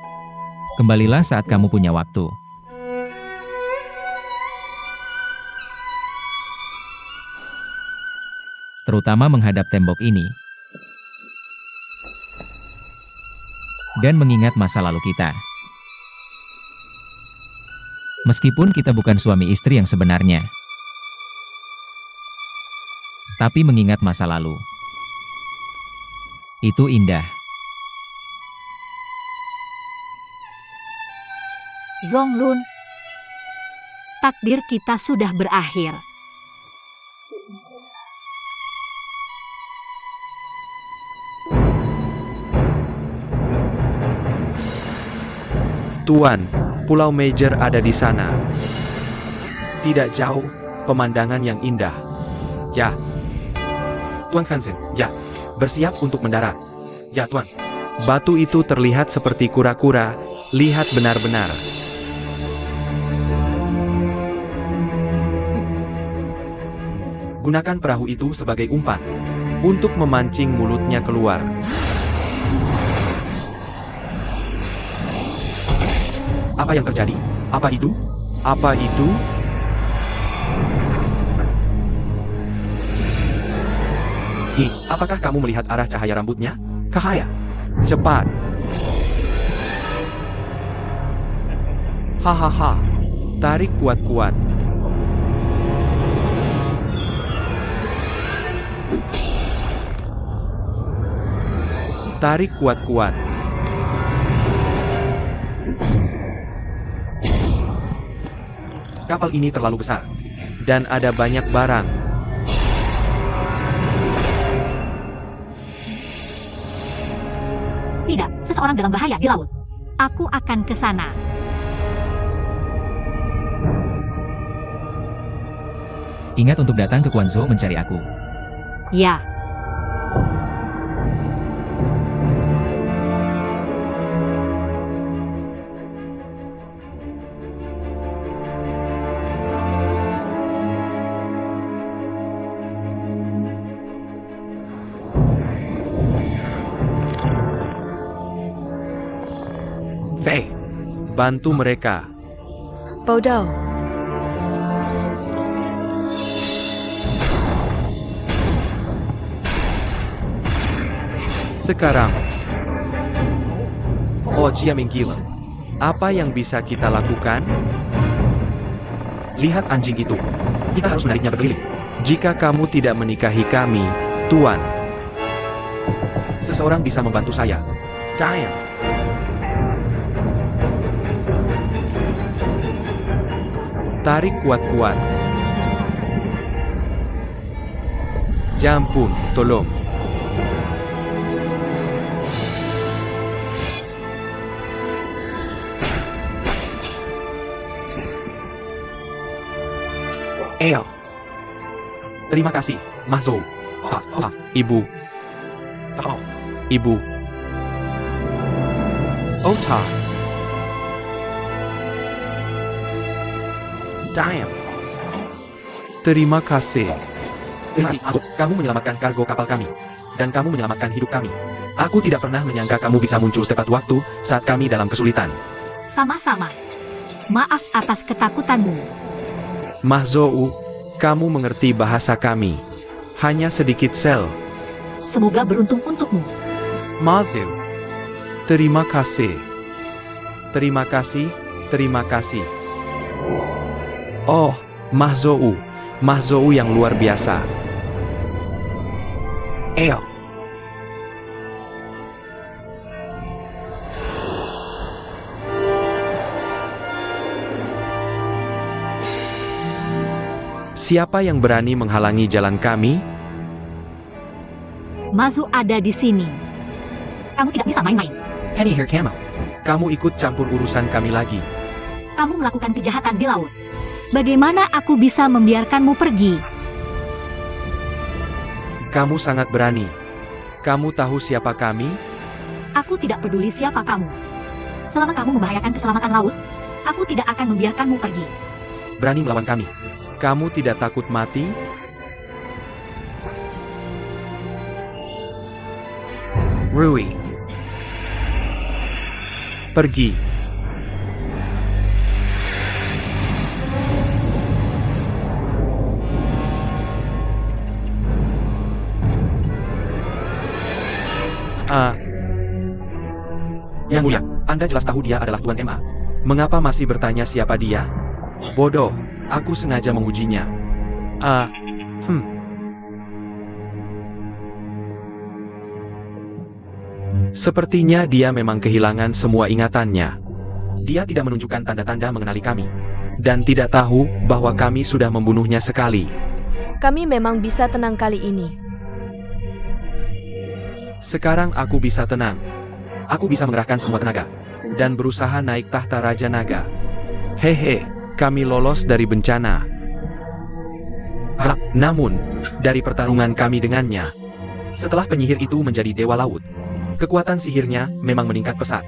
Kembalilah saat kamu punya waktu. Terutama menghadap tembok ini. Dan mengingat masa lalu kita. Meskipun kita bukan suami istri yang sebenarnya. Tapi mengingat masa lalu. Itu indah. Zonglun, takdir kita sudah berakhir. Tuan, Pulau Major ada di sana. Tidak jauh, pemandangan yang indah. Ya. Tuan Hansen, ya. Bersiap untuk mendarat. Ya, Tuan. Batu itu terlihat seperti kura-kura. Lihat benar-benar. Gunakan perahu itu sebagai umpan. Untuk memancing mulutnya keluar. Apa yang terjadi? Apa itu? Apa itu? Apakah kamu melihat arah cahaya rambutnya? Cahaya. Cepat. Hahaha. Tarik kuat-kuat. Tarik kuat-kuat. Kapal ini terlalu besar. Dan ada banyak barang. Tidak, seseorang dalam bahaya di laut. Aku akan ke sana. Ingat untuk datang ke Guangzhou mencari aku. Ya. Fei, bantu mereka. Bodoh. Sekarang. Oh, Jia Minggil. Apa yang bisa kita lakukan? Lihat anjing itu. Kita harus menariknya berkeliling. Jika kamu tidak menikahi kami, Tuan, seseorang bisa membantu saya. Damn. Tarik kuat-kuat. Jampun, tolong. Eo. Terima kasih, Mahzo. Ibu. Ibu. Ota. Damn. Terima kasih. Terima kasih, Mahzo. Kamu menyelamatkan kargo kapal kami. Dan kamu menyelamatkan hidup kami. Aku tidak pernah menyangka kamu bisa muncul tepat waktu saat kami dalam kesulitan. Sama-sama. Maaf atas ketakutanmu. Mahzou, kamu mengerti bahasa kami. Hanya sedikit sel. Semoga beruntung untukmu. Mahzou. Terima kasih. Terima kasih, terima kasih. Oh, Mahzou. Mahzou yang luar biasa. Eo. Siapa yang berani menghalangi jalan kami? Mazu ada di sini. Kamu tidak bisa main-main. Penny here, Camo. Kamu ikut campur urusan kami lagi. Kamu melakukan kejahatan di laut. Bagaimana aku bisa membiarkanmu pergi? Kamu sangat berani. Kamu tahu siapa kami? Aku tidak peduli siapa kamu. Selama kamu membahayakan keselamatan laut, aku tidak akan membiarkanmu pergi. Berani melawan kami. Kamu tidak takut mati? Rui. Pergi. Yang mulia, Anda jelas tahu dia adalah Tuan MA. Mengapa masih bertanya siapa dia? Bodoh, aku sengaja mengujinya. Sepertinya dia memang kehilangan semua ingatannya. Dia tidak menunjukkan tanda-tanda mengenali kami. Dan tidak tahu bahwa kami sudah membunuhnya sekali. Kami memang bisa tenang kali ini. Sekarang aku bisa tenang. Aku bisa mengerahkan semua tenaga. Dan berusaha naik tahta Raja Naga. Hehe, kami lolos dari bencana. Namun, dari pertarungan kami dengannya, setelah penyihir itu menjadi dewa laut, kekuatan sihirnya memang meningkat pesat.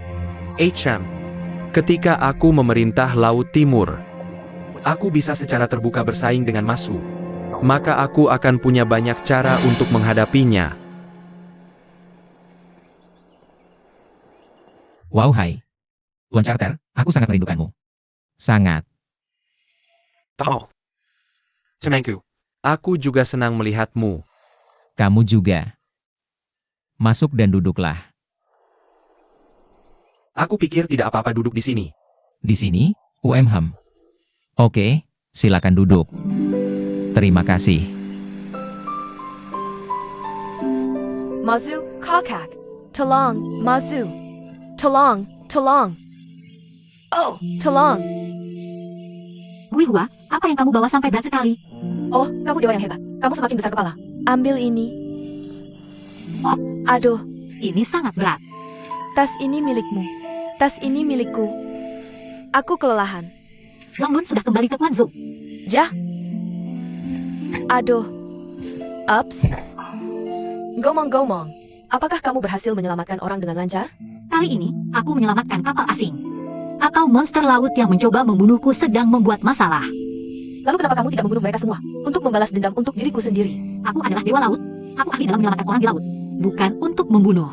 Ketika aku memerintah Laut Timur, aku bisa secara terbuka bersaing dengan Masu. Maka aku akan punya banyak cara untuk menghadapinya. Wow, hai. Tuan Charter, aku sangat merindukanmu. Sangat. Oh. Cemengku. Aku juga senang melihatmu. Kamu juga. Masuk dan duduklah. Aku pikir tidak apa-apa duduk di sini. Di sini, UMHAM. Oke, silakan duduk. Terima kasih. Mazu, kakak. Tolong, Mazu. Tolong, tolong. Oh, tolong. Gui Hua, apa yang kamu bawa sampai berat sekali? Oh, kamu dewa yang hebat. Kamu semakin besar kepala. Ambil ini. Oh, Aduh, ini sangat berat. tas ini milikmu. Tas ini milikku. Aku kelelahan. Zonglun sudah kembali ke Guangzhou. Jah. Aduh. Ups. Gomong-gomong. Apakah kamu berhasil menyelamatkan orang dengan lancar? Kali ini, aku menyelamatkan kapal asing. Atau monster laut yang mencoba membunuhku sedang membuat masalah. Lalu kenapa kamu tidak membunuh mereka semua? Untuk membalas dendam untuk diriku sendiri. Aku adalah dewa laut. Aku ahli dalam menyelamatkan orang di laut. Bukan untuk membunuh.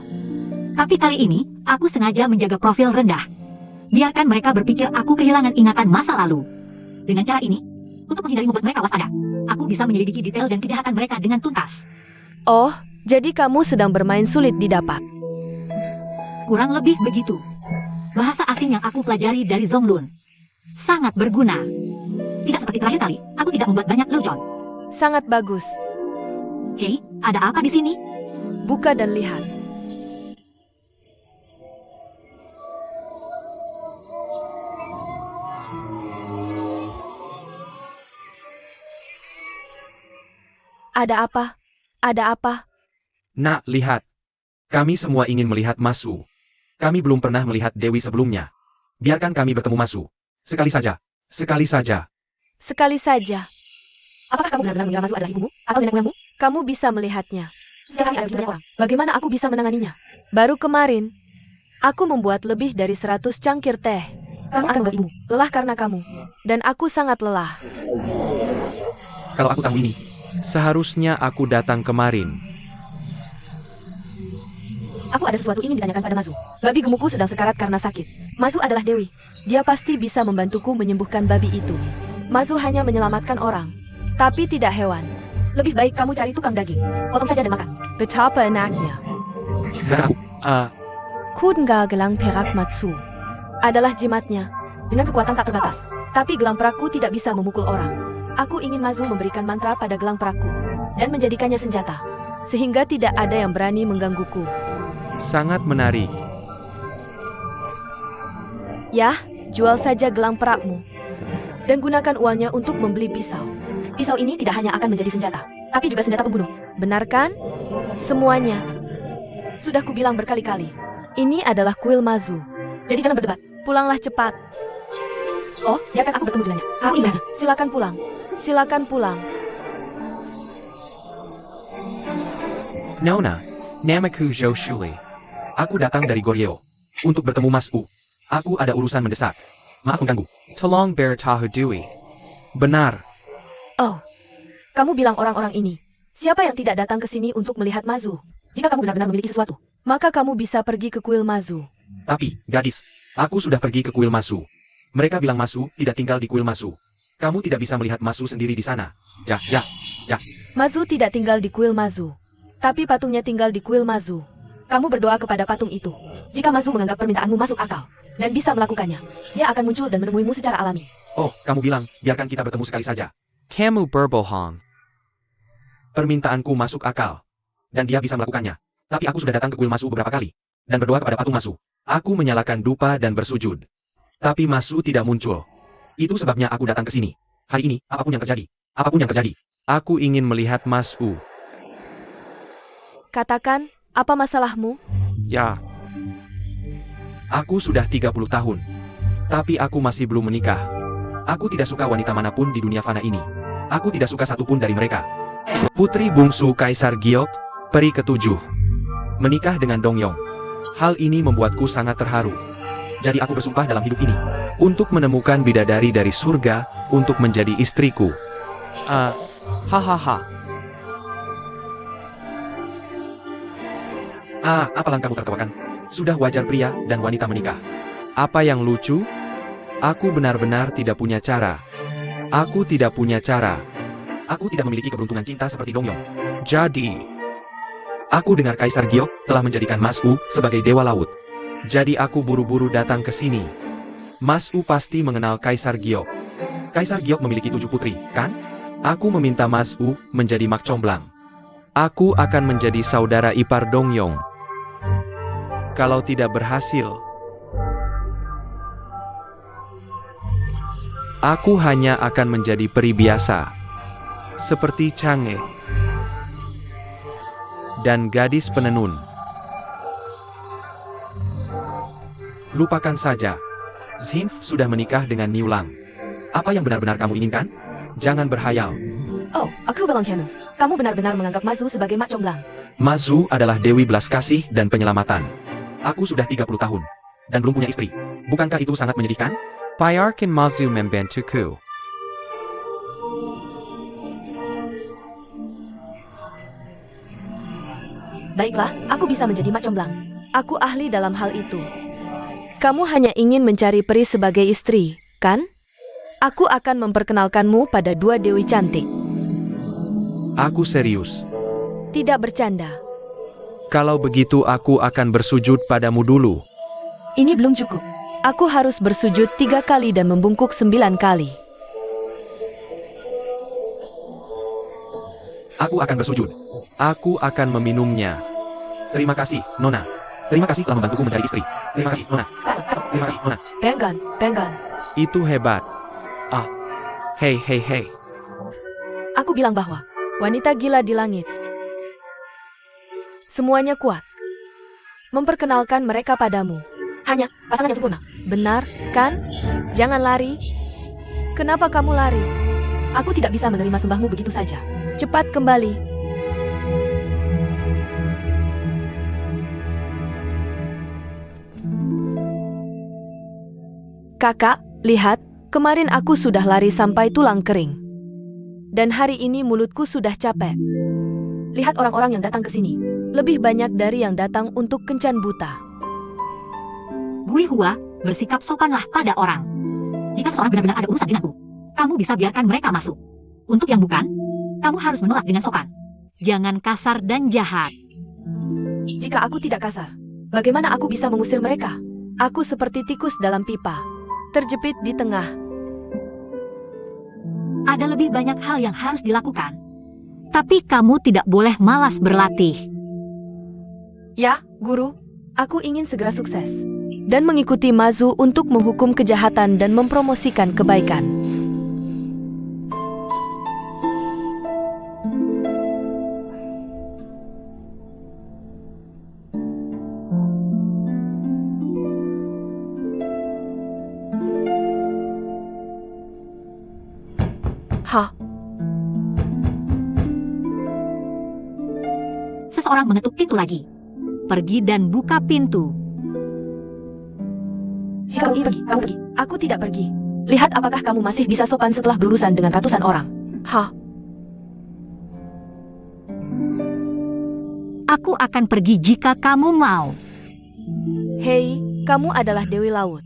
Tapi kali ini, aku sengaja menjaga profil rendah. Biarkan mereka berpikir aku kehilangan ingatan masa lalu. Dengan cara ini, untuk menghindari membuat mereka waspada, aku bisa menyelidiki detail dan kejahatan mereka dengan tuntas. Oh, jadi kamu sedang bermain sulit didapat. Kurang lebih begitu. Bahasa asing yang aku pelajari dari Zonglun sangat berguna. Tidak seperti terakhir kali, aku tidak membuat banyak lelucon. Sangat bagus. Hei, ada apa di sini? Buka dan lihat. Ada apa? Ada apa? Nak, lihat. Kami semua ingin melihat Masu. Kami belum pernah melihat Dewi sebelumnya. Biarkan kami bertemu Masu. Sekali saja. Sekali saja. Sekali saja. Apakah kamu benar-benar mengira Masu adalah ibumu atau nenek moyangmu? Kamu bisa melihatnya. Setiap hari ada begitu banyak orang. Bagaimana aku bisa menanganinya? Baru kemarin, aku membuat lebih dari 100 cangkir teh. Kamu akan membuat ibumu Lelah karena kamu. Dan aku sangat lelah. Kalau aku tahu ini, seharusnya aku datang kemarin. Aku ada sesuatu ingin ditanyakan pada Masu. Babi gemukku sedang sekarat karena sakit. Mazu adalah Dewi. Dia pasti bisa membantuku menyembuhkan babi itu. Mazu hanya menyelamatkan orang, tapi tidak hewan. Lebih baik kamu cari tukang daging. Potong saja dan makan. Betapa enaknya. Aku, Kudenga gelang perak Matsu adalah jimatnya dengan kekuatan tak terbatas. Tapi gelang perakku tidak bisa memukul orang. Aku ingin Mazu memberikan mantra pada gelang perakku dan menjadikannya senjata, sehingga tidak ada yang berani menggangguku. sangat menarik. Ya, jual saja gelang perakmu dan gunakan uangnya untuk membeli pisau. Pisau ini tidak hanya akan menjadi senjata, tapi juga senjata pembunuh. Benar kan? Semuanya. Sudah kubilang berkali-kali. Ini adalah kuil Mazu. Jadi jangan berdebat. Pulanglah cepat. Oh, biarkan aku bertemu dengannya. Aku ingin. Silakan pulang. Silakan pulang. Nona, namaku Zhou Shuli. Aku datang dari Goryeo untuk bertemu Mas U. Aku ada urusan mendesak. Maaf mengganggu. Tolong beritahu Dewi. Benar. Oh, kamu bilang orang-orang ini. Siapa yang tidak datang ke sini untuk melihat Mazu? Jika kamu benar-benar memiliki sesuatu, Maka kamu bisa pergi ke kuil Mazu. Tapi, gadis, aku sudah pergi ke kuil Masu. Mereka bilang Masu tidak tinggal di kuil Masu. Kamu tidak bisa melihat Masu sendiri di sana. Ya. Mazu tidak tinggal di kuil Mazu. Tapi patungnya tinggal di kuil Mazu. Kamu berdoa kepada patung itu. jika Masu menganggap permintaanmu masuk akal dan bisa melakukannya, dia akan muncul dan menemuimu secara alami. Oh, kamu bilang, biarkan kita bertemu sekali saja. Kamu berbohong. Permintaanku masuk akal. Dan dia bisa melakukannya. Tapi aku sudah datang ke kuil Masu beberapa kali. Dan berdoa kepada patung Masu. Aku menyalakan dupa dan bersujud. Tapi Masu tidak muncul. Itu sebabnya aku datang ke sini. Hari ini, apapun yang terjadi, aku ingin melihat Mas U. Katakan, apa masalahmu? Ya. Aku sudah 30 tahun. Tapi aku masih belum menikah. Aku tidak suka wanita manapun di dunia fana ini. Aku tidak suka satupun dari mereka. Putri bungsu Kaisar Giok, peri ketujuh. Menikah dengan Dongyong. Hal ini membuatku sangat terharu. Jadi aku bersumpah dalam hidup ini. Untuk menemukan bidadari dari surga, untuk menjadi istriku. Hahaha. Apalah kamu tertawakan? Sudah wajar pria dan wanita menikah. Apa yang lucu? Aku benar-benar tidak punya cara. Aku tidak punya cara. Aku tidak memiliki keberuntungan cinta seperti Dongyong. Jadi, aku dengar Kaisar Giok telah menjadikan Mas U sebagai dewa laut. Jadi aku buru-buru datang ke sini. Mas U pasti mengenal Kaisar Giok. Kaisar Giok memiliki 7 putri, kan? Aku meminta Mas U menjadi mak comblang. Aku akan menjadi saudara ipar Dongyong. Kalau tidak berhasil, aku hanya akan menjadi peri biasa. Seperti Chang'e. Dan gadis penenun. Lupakan saja. Zhinf sudah menikah dengan Niulang. Apa yang benar-benar kamu inginkan? Jangan berhayal. Oh, aku bilang kamu benar-benar menganggap Mazu sebagai mak comblang. Mazu adalah dewi belas kasih dan penyelamatan. Aku sudah 30 tahun. Dan belum punya istri. Bukankah itu sangat menyedihkan? Biarkan Mazu membantuku. Baiklah, aku bisa menjadi mak comblang. Aku ahli dalam hal itu. Kamu hanya ingin mencari peri sebagai istri, kan? Aku akan memperkenalkanmu pada dua dewi cantik. Aku serius. Tidak bercanda. Kalau begitu aku akan bersujud padamu dulu. Ini belum cukup. Aku harus bersujud 3 kali dan membungkuk 9 kali. Aku akan bersujud. Aku akan meminumnya. Terima kasih, Nona. Terima kasih telah membantuku mencari istri. Terima kasih, Nona. Terima kasih, Nona. Penggan. Itu hebat. Ah. Hei. Aku bilang bahwa wanita gila di langit. Semuanya kuat. Memperkenalkan mereka padamu. Hanya pasangan yang sempurna. Benar, kan? Jangan lari. Kenapa kamu lari? Aku tidak bisa menerima sembahmu begitu saja. Cepat kembali. Kakak, lihat, kemarin aku sudah lari sampai tulang kering. Dan hari ini mulutku sudah capek. Lihat orang-orang yang datang ke sini. Lebih banyak dari yang datang untuk kencan buta. Gui Hua, bersikap sopanlah pada orang. Jika seorang benar-benar ada urusan denganku, kamu bisa biarkan mereka masuk. Untuk yang bukan, kamu harus menolak dengan sopan. Jangan kasar dan jahat. Jika aku tidak kasar, bagaimana aku bisa mengusir mereka? Aku seperti tikus dalam pipa, terjepit di tengah. Ada lebih banyak hal yang harus dilakukan. Tapi kamu tidak boleh malas berlatih. Ya, guru, aku ingin segera sukses. Dan mengikuti Mazu untuk menghukum kejahatan dan mempromosikan kebaikan. Hah? Seseorang mengetuk pintu lagi. Pergi dan buka pintu. Jika kamu ingin pergi, kamu pergi. Aku tidak pergi. Lihat apakah kamu masih bisa sopan setelah berurusan dengan ratusan orang. Hah? Aku akan pergi jika kamu mau. Hei, kamu adalah Dewi Laut.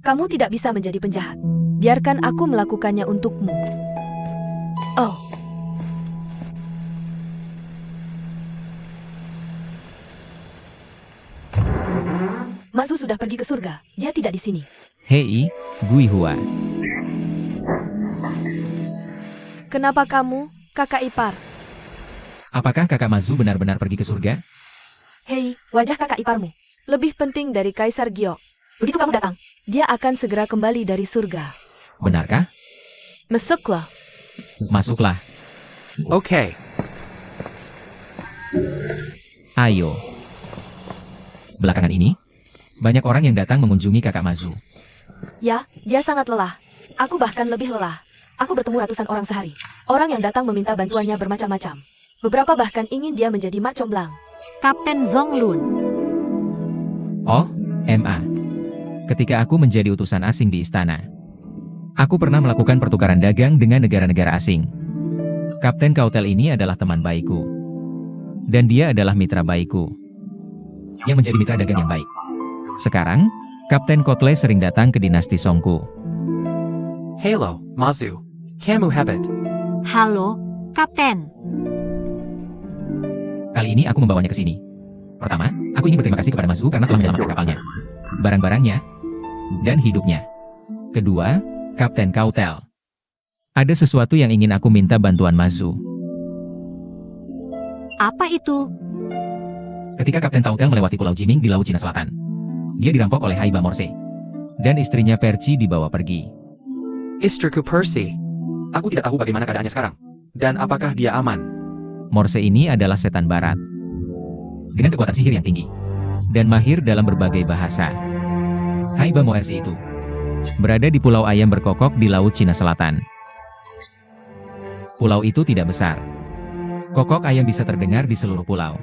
Kamu tidak bisa menjadi penjahat. Biarkan aku melakukannya untukmu. Oh. Mazu sudah pergi ke surga. Dia tidak di sini. Hei, Gui Hua. Kenapa kamu, kakak ipar? Apakah kakak Mazu benar-benar pergi ke surga? Hei, wajah kakak iparmu. Lebih penting dari Kaisar Giok. Begitu kamu datang, dia akan segera kembali dari surga. Benarkah? Masuklah. Masuklah. Oke. Ayo. Belakangan ini, banyak orang yang datang mengunjungi kakak Mazu. Ya, dia sangat lelah. Aku bahkan lebih lelah. Aku bertemu ratusan orang sehari. Orang yang datang meminta bantuannya bermacam-macam. Beberapa bahkan ingin dia menjadi mak comblang. Kapten Zonglun. Oh, MA. Ketika aku menjadi utusan asing di istana, aku pernah melakukan pertukaran dagang dengan negara-negara asing. Kapten Kautel ini adalah teman baikku. Dan dia adalah mitra baikku. Yang menjadi mitra dagang yang baik. Sekarang, Kapten Kotle sering datang ke dinasti Songku. Hello, Mazu. Kamu hebat. Halo, Kapten. Kali ini aku membawanya ke sini. Pertama, aku ingin berterima kasih kepada Mazu karena telah menyelamatkan kapalnya, barang-barangnya, dan hidupnya. Kedua, Kapten Kautel. Ada sesuatu yang ingin aku minta bantuan Mazu. Apa itu? Ketika Kapten Kautel melewati Pulau Jiming di Laut Cina Selatan, dia dirampok oleh Haiba Morse. Dan istrinya Perci dibawa pergi. Istriku Percy. Aku tidak tahu bagaimana keadaannya sekarang. Dan apakah dia aman? Morse ini adalah setan barat. Dengan kekuatan sihir yang tinggi. Dan mahir dalam berbagai bahasa. Haiba Morse itu berada di Pulau Ayam berkokok di Laut Cina Selatan. Pulau itu tidak besar. Kokok ayam bisa terdengar di seluruh pulau.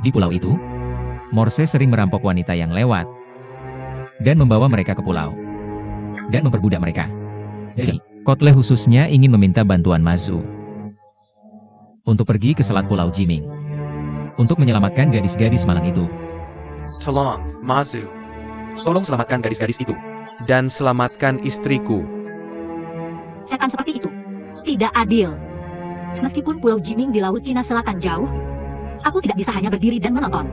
Di pulau itu, Morse sering merampok wanita yang lewat dan membawa mereka ke pulau dan memperbudak mereka. Jadi, Kotle khususnya ingin meminta bantuan Mazu untuk pergi ke selat Pulau Jiming untuk menyelamatkan gadis-gadis malang itu. Tolong, Mazu. Tolong selamatkan gadis-gadis itu. Dan selamatkan istriku. Setan seperti itu tidak adil. Meskipun Pulau Jiming di Laut Cina Selatan jauh, aku tidak bisa hanya berdiri dan menonton.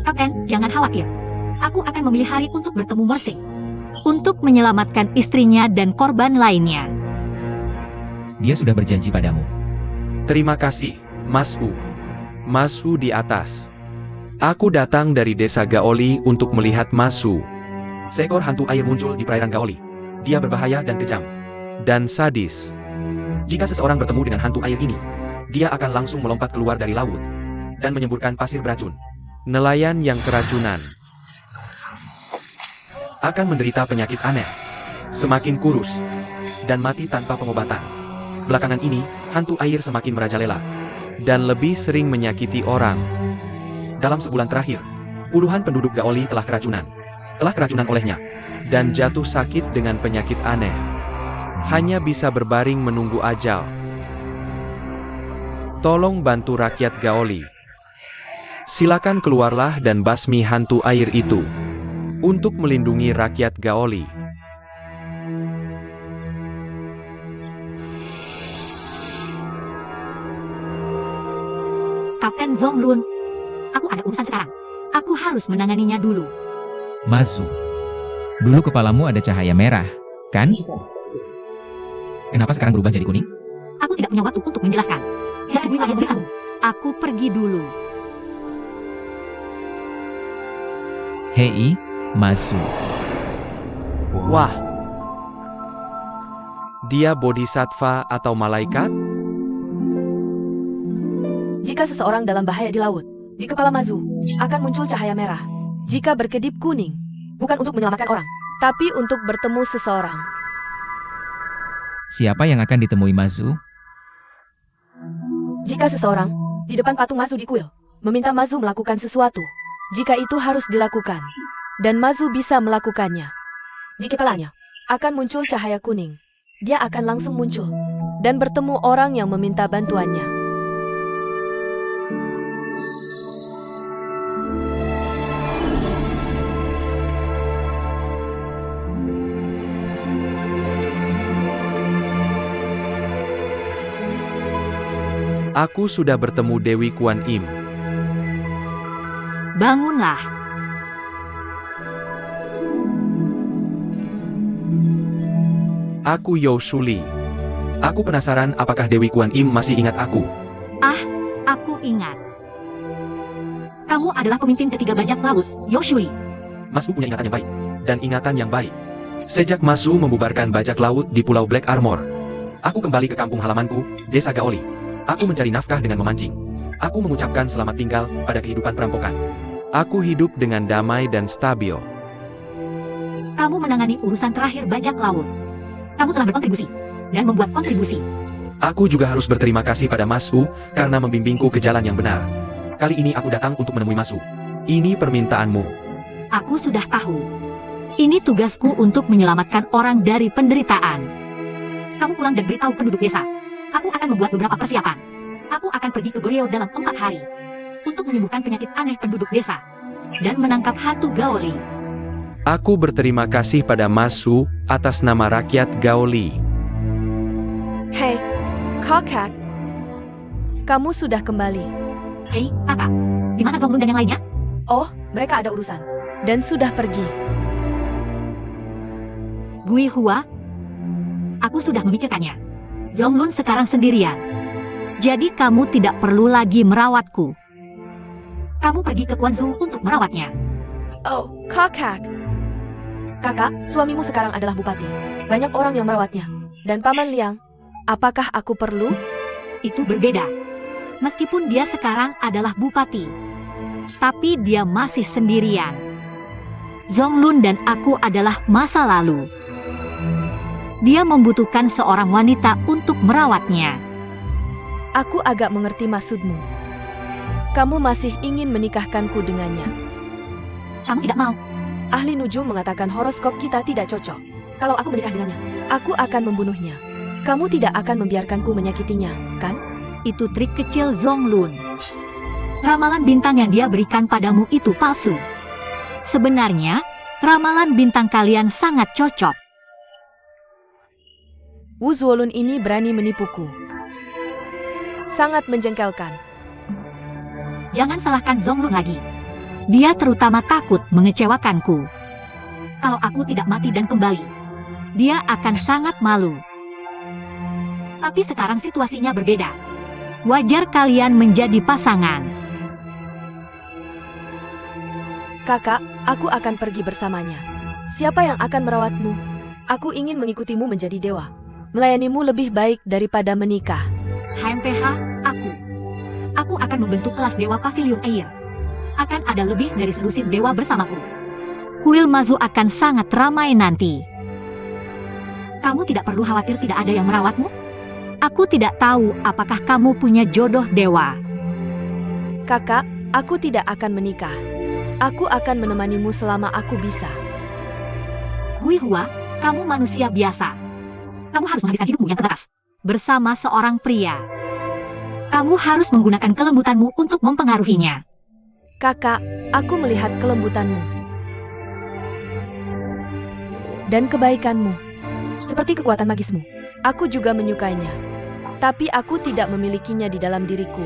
Kapten, jangan khawatir. Aku akan memilih hari untuk bertemu Mersing, untuk menyelamatkan istrinya dan korban lainnya. Dia sudah berjanji padamu. Terima kasih, Mas U. Mas U di atas. Aku datang dari desa Gaoli untuk melihat Mas U. Seekor hantu air muncul di perairan Gaoli. Dia berbahaya dan kejam. Dan sadis. Jika seseorang bertemu dengan hantu air ini, dia akan langsung melompat keluar dari laut dan menyemburkan pasir beracun. Nelayan yang keracunan akan menderita penyakit aneh, semakin kurus, dan mati tanpa pengobatan. Belakangan ini, hantu air semakin merajalela, dan lebih sering menyakiti orang. Dalam sebulan terakhir, puluhan penduduk Gaoli telah keracunan olehnya, dan jatuh sakit dengan penyakit aneh. Hanya bisa berbaring menunggu ajal. Tolong bantu rakyat Gaoli. Silakan keluarlah dan basmi hantu air itu. Untuk melindungi rakyat Gaoli. Kapten Zonglun, aku ada urusan sekarang. Aku harus menanganinya dulu. Mazu. Dulu kepalamu ada cahaya merah, kan? Kenapa sekarang berubah jadi kuning? Aku tidak punya waktu untuk menjelaskan. Biar Ibu yang beritahu. Aku pergi dulu. Hei, Mazu. Wah. Dia bodhisattva atau malaikat? Jika seseorang dalam bahaya di laut, di kepala Mazu akan muncul cahaya merah. Jika berkedip kuning, bukan untuk menyelamatkan orang, tapi untuk bertemu seseorang. Siapa yang akan ditemui Mazu? Jika seseorang di depan patung Mazu di kuil meminta Mazu melakukan sesuatu, jika itu harus dilakukan, dan Mazu bisa melakukannya, di kepalanya akan muncul cahaya kuning. Dia akan langsung muncul dan bertemu orang yang meminta bantuannya. Aku sudah bertemu Dewi Kuan Im. Bangunlah. Aku Yo Shuli. Aku penasaran apakah Dewi Kuan Im masih ingat aku. Aku ingat. Kamu adalah pemimpin ketiga bajak laut, Yo Shuli. Mas U punya ingatan yang baik, dan ingatan yang baik. Sejak Mas U membubarkan bajak laut di Pulau Black Armor, aku kembali ke kampung halamanku, desa Gaoli. Aku mencari nafkah dengan memancing. Aku mengucapkan selamat tinggal pada kehidupan perampokan. Aku hidup dengan damai dan stabil. Kamu menangani urusan terakhir bajak laut. Kamu telah berkontribusi dan membuat kontribusi. Aku juga harus berterima kasih pada Mas U karena membimbingku ke jalan yang benar. Kali ini aku datang untuk menemui Mas U. Ini permintaanmu. Aku sudah tahu. Ini tugasku untuk menyelamatkan orang dari penderitaan. Kamu pulang dan beritahu penduduk desa. Aku akan membuat beberapa persiapan. Aku akan pergi ke Goryeo dalam 4 hari untuk menyembuhkan penyakit aneh penduduk desa dan menangkap hantu Gaoli. Aku berterima kasih pada Mas U atas nama rakyat Gaoli. Hei, Kakak. Kamu sudah kembali. Hei, kakak. Di mana Zonglun dan yang lainnya? Oh, mereka ada urusan dan sudah pergi. Gui Hua. Aku sudah memikirkannya. Zonglun sekarang sendirian. Jadi kamu tidak perlu lagi merawatku. Kamu pergi ke Quanzhou untuk merawatnya. Oh, Kakak. Kakak, suamimu sekarang adalah bupati. Banyak orang yang merawatnya. Dan Paman Liang, apakah aku perlu? Itu berbeda. Meskipun dia sekarang adalah bupati, tapi dia masih sendirian. Zonglun dan aku adalah masa lalu. Dia membutuhkan seorang wanita untuk merawatnya. Aku agak mengerti maksudmu. Kamu masih ingin menikahkanku dengannya. Kamu tidak mau. Ahli nujum mengatakan horoskop kita tidak cocok. Kalau aku menikah dengannya, aku akan membunuhnya. Kamu tidak akan membiarkanku menyakitinya, kan? Itu trik kecil Zonglun. Ramalan bintang yang dia berikan padamu itu palsu. Sebenarnya, Ramalan bintang kalian sangat cocok. Wu Zuolun ini berani menipuku. Sangat menjengkelkan. Jangan salahkan Zonglun lagi. Dia terutama takut mengecewakanku. Kalau aku tidak mati dan kembali, dia akan sangat malu. Tapi sekarang situasinya berbeda. Wajar kalian menjadi pasangan. Kakak, aku akan pergi bersamanya. Siapa yang akan merawatmu? Aku ingin mengikutimu menjadi dewa. Melayanimu lebih baik daripada menikah. HMPH, aku akan membentuk kelas dewa Pavilion Air. Akan ada lebih dari selusin dewa bersamaku. Kuil Mazu akan sangat ramai nanti. Kamu tidak perlu khawatir tidak ada yang merawatmu. Aku tidak tahu apakah kamu punya jodoh dewa. Kakak, aku tidak akan menikah. Aku akan menemanimu selama aku bisa. Guihua, kamu manusia biasa. Kamu harus menghabiskan hidupmu yang terbatas bersama seorang pria. Kamu harus menggunakan kelembutanmu untuk mempengaruhinya. Kakak, aku melihat kelembutanmu dan kebaikanmu, seperti kekuatan magismu. Aku juga menyukainya, tapi aku tidak memilikinya di dalam diriku.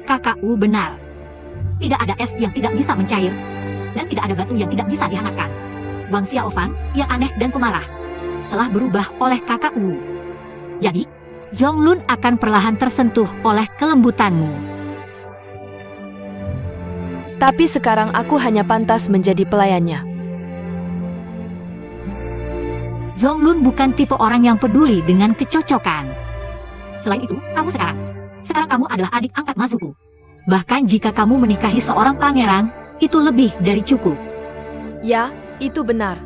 Kakak Wu benar. Tidak ada es yang tidak bisa mencair, dan tidak ada batu yang tidak bisa dihangatkan. Wang Xiaofan yang aneh dan pemarah telah berubah oleh kakak Wu. Jadi, Zonglun akan perlahan tersentuh oleh kelembutanmu. Tapi sekarang aku hanya pantas menjadi pelayannya. Zonglun bukan tipe orang yang peduli dengan kecocokan. Selain itu, kamu sekarang kamu adalah adik angkat Mazuku. Bahkan jika kamu menikahi seorang pangeran, itu lebih dari cukup. Ya, itu benar.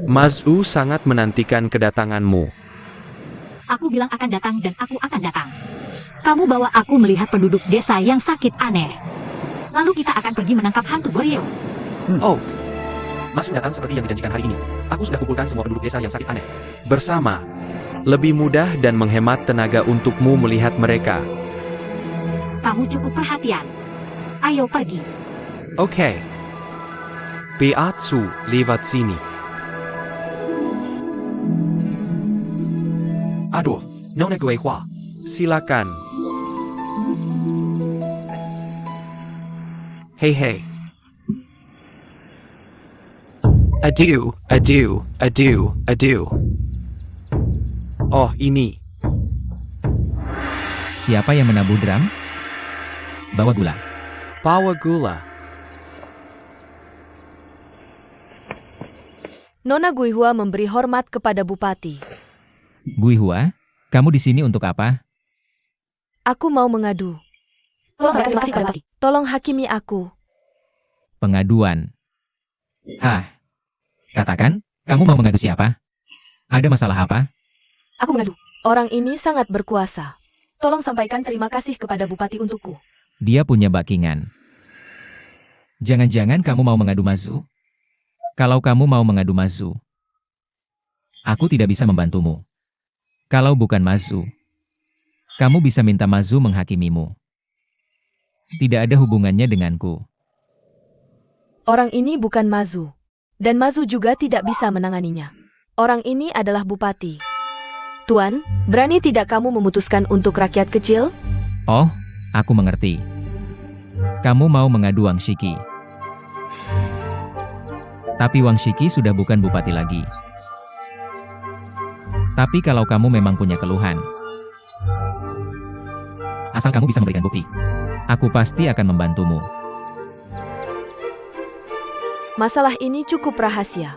Mazu sangat menantikan kedatanganmu. Aku bilang akan datang dan aku akan datang. Kamu bawa aku melihat penduduk desa yang sakit aneh. Lalu kita akan pergi menangkap hantu Boreo. Oh, Mazu datang seperti yang dijanjikan hari ini. Aku sudah kumpulkan semua penduduk desa yang sakit aneh bersama. Lebih mudah dan menghemat tenaga untukmu melihat mereka. Kamu cukup perhatian. Ayo pergi. Oke. Piatsu, lewat sini. Aduh, Nona Guihua. Silakan. Hei. Adieu. Oh, ini. Siapa yang menabuh drum? Bawa gula. Bawa gula. Nona Guihua memberi hormat kepada Bupati. Guihua, kamu di sini untuk apa? Aku mau mengadu. Tolong hakimi aku. Pengaduan. Katakan, kamu mau mengadu siapa? Ada masalah apa? Aku mengadu. Orang ini sangat berkuasa. Tolong sampaikan terima kasih kepada Bupati untukku. Dia punya backingan. Jangan-jangan kamu mau mengadu Mazu? Kalau kamu mau mengadu Mazu, aku tidak bisa membantumu. Kalau bukan Mazu, kamu bisa minta Mazu menghakimimu. Tidak ada hubungannya denganku. Orang ini bukan Mazu. Dan Mazu juga tidak bisa menanganinya. Orang ini adalah Bupati. Tuan, berani tidak kamu memutuskan untuk rakyat kecil? Oh, aku mengerti. Kamu mau mengadu Wang Shiki. Tapi Wang Shiki sudah bukan bupati lagi. Tapi kalau kamu memang punya keluhan, asal kamu bisa memberikan bukti, aku pasti akan membantumu. Masalah ini cukup rahasia.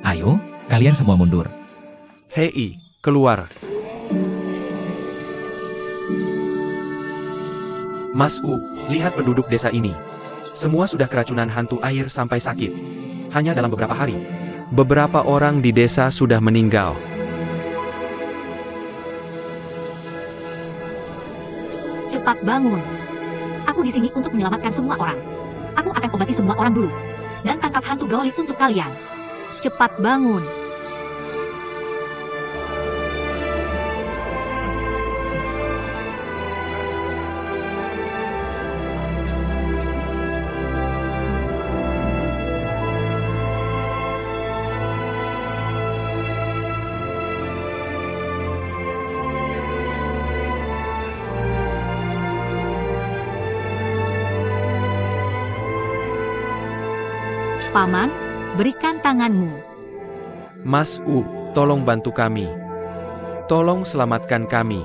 Ayo, kalian semua mundur. Hei, keluar. Mas U, lihat penduduk desa ini. Semua sudah keracunan hantu air sampai sakit. Hanya dalam beberapa hari. Beberapa orang di desa sudah meninggal. Cepat bangun. Aku di sini untuk menyelamatkan semua orang. Aku akan obati semua orang dulu. Dan tangkap hantu Dolly untuk kalian. Cepat bangun. Paman, berikan tanganmu. Mas U, tolong bantu kami. Tolong selamatkan kami.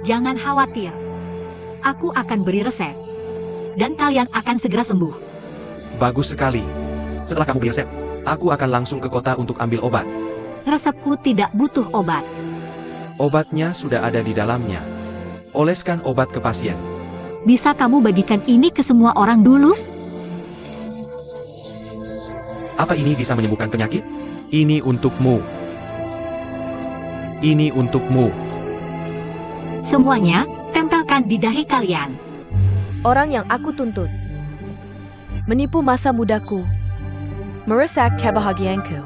Jangan khawatir. Aku akan beri resep. Dan kalian akan segera sembuh. Bagus sekali. Setelah kamu beri resep, aku akan langsung ke kota untuk ambil obat. Resepku tidak butuh obat. Obatnya sudah ada di dalamnya. Oleskan obat ke pasien. Bisa kamu bagikan ini ke semua orang dulu? Apa ini bisa menyembuhkan penyakit? Ini untukmu. Ini untukmu. Semuanya, tempelkan di dahi kalian. Orang yang aku tuntut. Menipu masa mudaku. Merusak kebahagiaanku.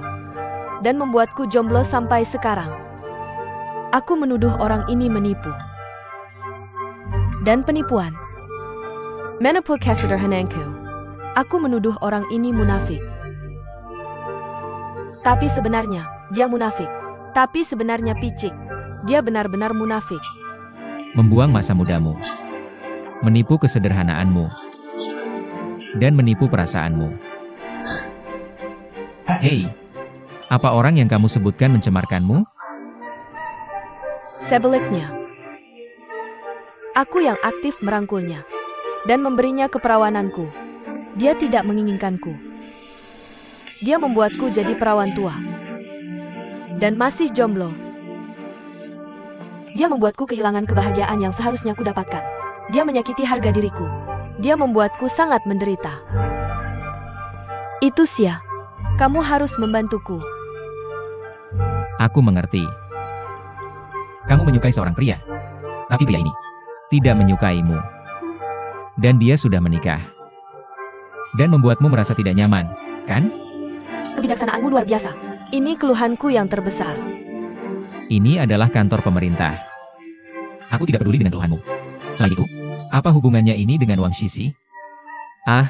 Dan membuatku jomblo sampai sekarang. Aku menuduh orang ini menipu. Dan penipuan. Menipu kesederhanaanku. Aku menuduh orang ini munafik. Tapi sebenarnya, dia munafik. Tapi sebenarnya picik. Dia benar-benar munafik. Membuang masa mudamu. Menipu kesederhanaanmu. Dan menipu perasaanmu. Hei, apa orang yang kamu sebutkan mencemarkanmu? Sebaliknya, aku yang aktif merangkulnya. Dan memberinya keperawananku. Dia tidak menginginkanku. Dia membuatku jadi perawan tua. Dan masih jomblo. Dia membuatku kehilangan kebahagiaan yang seharusnya ku dapatkan. Dia menyakiti harga diriku. Dia membuatku sangat menderita. Itu Sia. Kamu harus membantuku. Aku mengerti. Kamu menyukai seorang pria. Tapi pria ini tidak menyukaimu. Dan dia sudah menikah. Dan membuatmu merasa tidak nyaman, kan? Kebijaksanaanmu luar biasa. Ini keluhanku yang terbesar. Ini adalah kantor pemerintah. Aku tidak peduli dengan keluhanmu. Selain itu, apa hubungannya ini dengan Wang Shishi? Ah,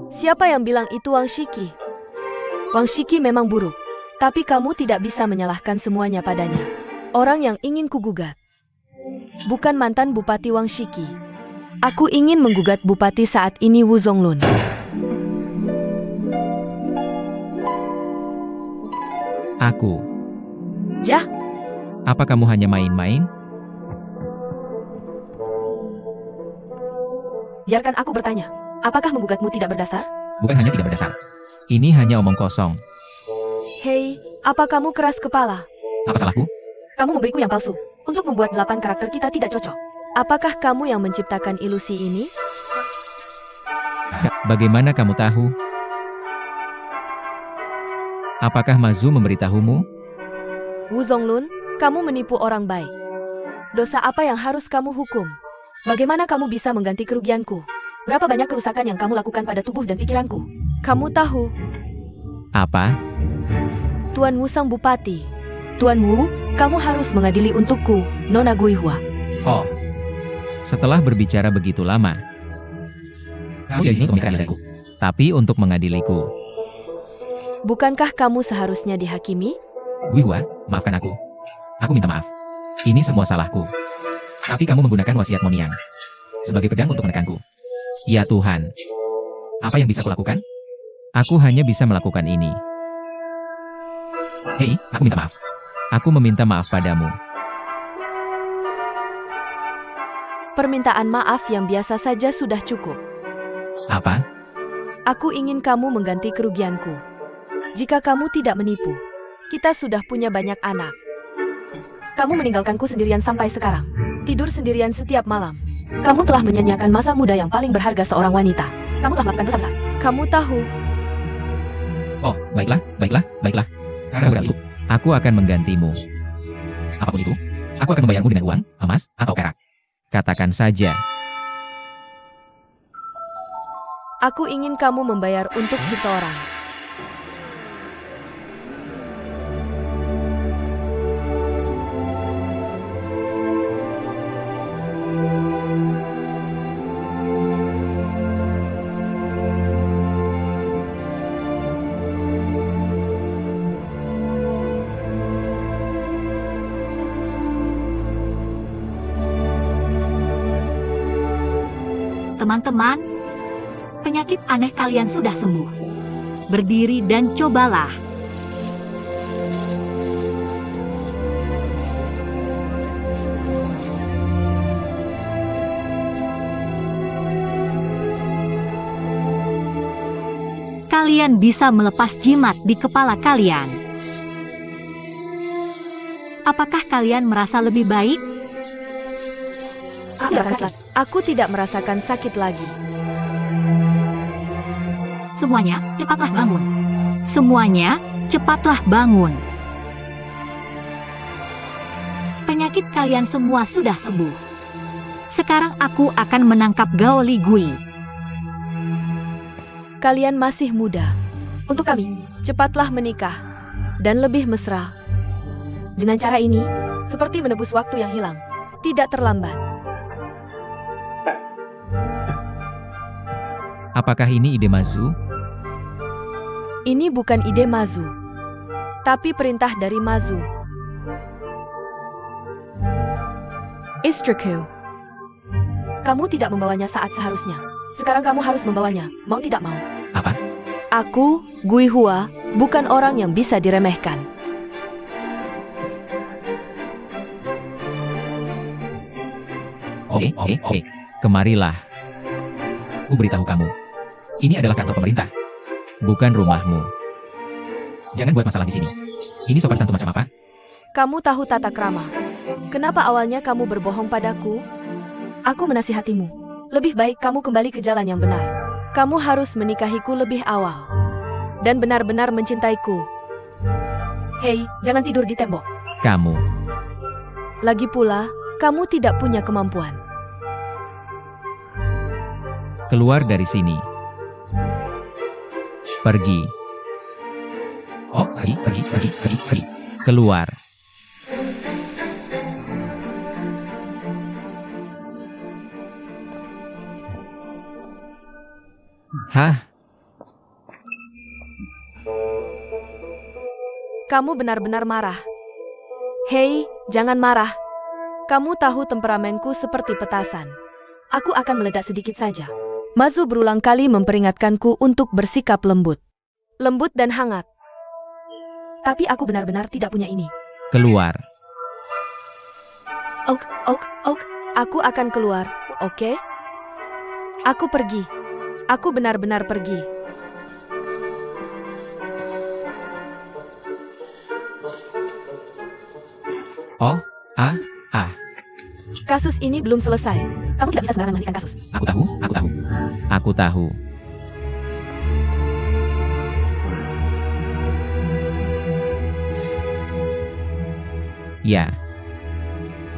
Siapa yang bilang itu Wang Shiki? Wang Shiki memang buruk. Tapi kamu tidak bisa menyalahkan semuanya padanya. Orang yang ingin kugugat. Bukan mantan Bupati Wang Shiki. Aku ingin menggugat Bupati saat ini Wu Zonglun. aku. Jah, Apa kamu hanya main-main? biarkan aku bertanya. Apakah menggugatmu tidak berdasar? Bukan hanya tidak berdasar. Ini hanya omong kosong. Hei, apa kamu keras kepala? Apa salahku? Kamu memberiku yang palsu. Untuk membuat 8 karakter kita tidak cocok. Apakah kamu yang menciptakan ilusi ini? Bagaimana kamu tahu? Apakah Mazu memberitahumu? Wu Zonglun, kamu menipu orang baik. Dosa apa yang harus kamu hukum? Bagaimana kamu bisa mengganti kerugianku? Berapa banyak kerusakan yang kamu lakukan pada tubuh dan pikiranku? Kamu tahu, Apa? Tuan Wu sang bupati. Tuan Wu, kamu harus mengadili untukku, Nona Guihua. Oh. Setelah berbicara begitu lama, kamu di sini untuk mengadiliku. Tapi untuk mengadiliku. Bukankah kamu seharusnya dihakimi? Guihua, maafkan aku. Aku minta maaf. Ini semua salahku. Tapi kamu menggunakan wasiat Moniang sebagai pedang untuk menekanku. Ya Tuhan. Apa yang bisa kulakukan? Aku hanya bisa melakukan ini. Hei, aku minta maaf. Aku meminta maaf padamu. Permintaan maaf yang biasa saja sudah cukup. Apa? Aku ingin kamu mengganti kerugianku. Jika kamu tidak menipu, kita sudah punya banyak anak. Kamu meninggalkanku sendirian sampai sekarang. Tidur sendirian setiap malam. Kamu telah menyanyiakan masa muda yang paling berharga seorang wanita. Kamu telah melakukan dosa besar. Kamu tahu. Oh, baiklah, baiklah, baiklah. Sekarang itu, aku akan menggantimu. Apapun itu, aku akan membayarmu dengan uang, emas, atau perak. Katakan saja. Aku ingin kamu membayar untuk seseorang. Teman-teman, penyakit aneh kalian sudah sembuh. Berdiri dan cobalah. Kalian bisa melepas jimat di kepala kalian. Apakah kalian merasa lebih baik? Aku tidak merasakan sakit lagi. Semuanya, cepatlah bangun. Semuanya, cepatlah bangun. Penyakit kalian semua sudah sembuh. Sekarang aku akan menangkap Gao Li Gui. Kalian masih muda. Untuk kami, cepatlah menikah. Dan lebih mesra. Dengan cara ini, seperti menebus waktu yang hilang. Tidak terlambat. Apakah ini ide Mazu? Ini bukan ide Mazu, tapi perintah dari Mazu. Istriku, kamu tidak membawanya saat seharusnya. Sekarang kamu harus membawanya, mau tidak mau. Apa? Aku, Gui Hua, bukan orang yang bisa diremehkan. Oke. Kemarilah. Aku beritahu kamu. Ini adalah kantor pemerintah, bukan rumahmu. Jangan buat masalah di sini. Ini sopan santun macam apa? Kamu tahu tata krama. Kenapa awalnya kamu berbohong padaku? Aku menasihatimu. Lebih baik kamu kembali ke jalan yang benar. Kamu harus menikahiku lebih awal. Dan benar-benar mencintaiku. Hei, jangan tidur di tembok. Kamu. Lagi pula, kamu tidak punya kemampuan. Keluar dari sini. Pergi. Oh, pergi. Keluar. Hah? Kamu benar-benar marah. Hei, jangan marah. Kamu tahu temperamenku seperti petasan. Aku akan meledak sedikit saja. Mazu berulang kali memperingatkanku untuk bersikap lembut. Lembut dan hangat. Tapi aku benar-benar tidak punya ini. Keluar. Ok. Aku akan keluar, oke? Aku pergi. Aku benar-benar pergi. Oh, Kasus ini belum selesai. Kamu tidak bisa sembarangan menghentikan kasus. Aku tahu. Ya.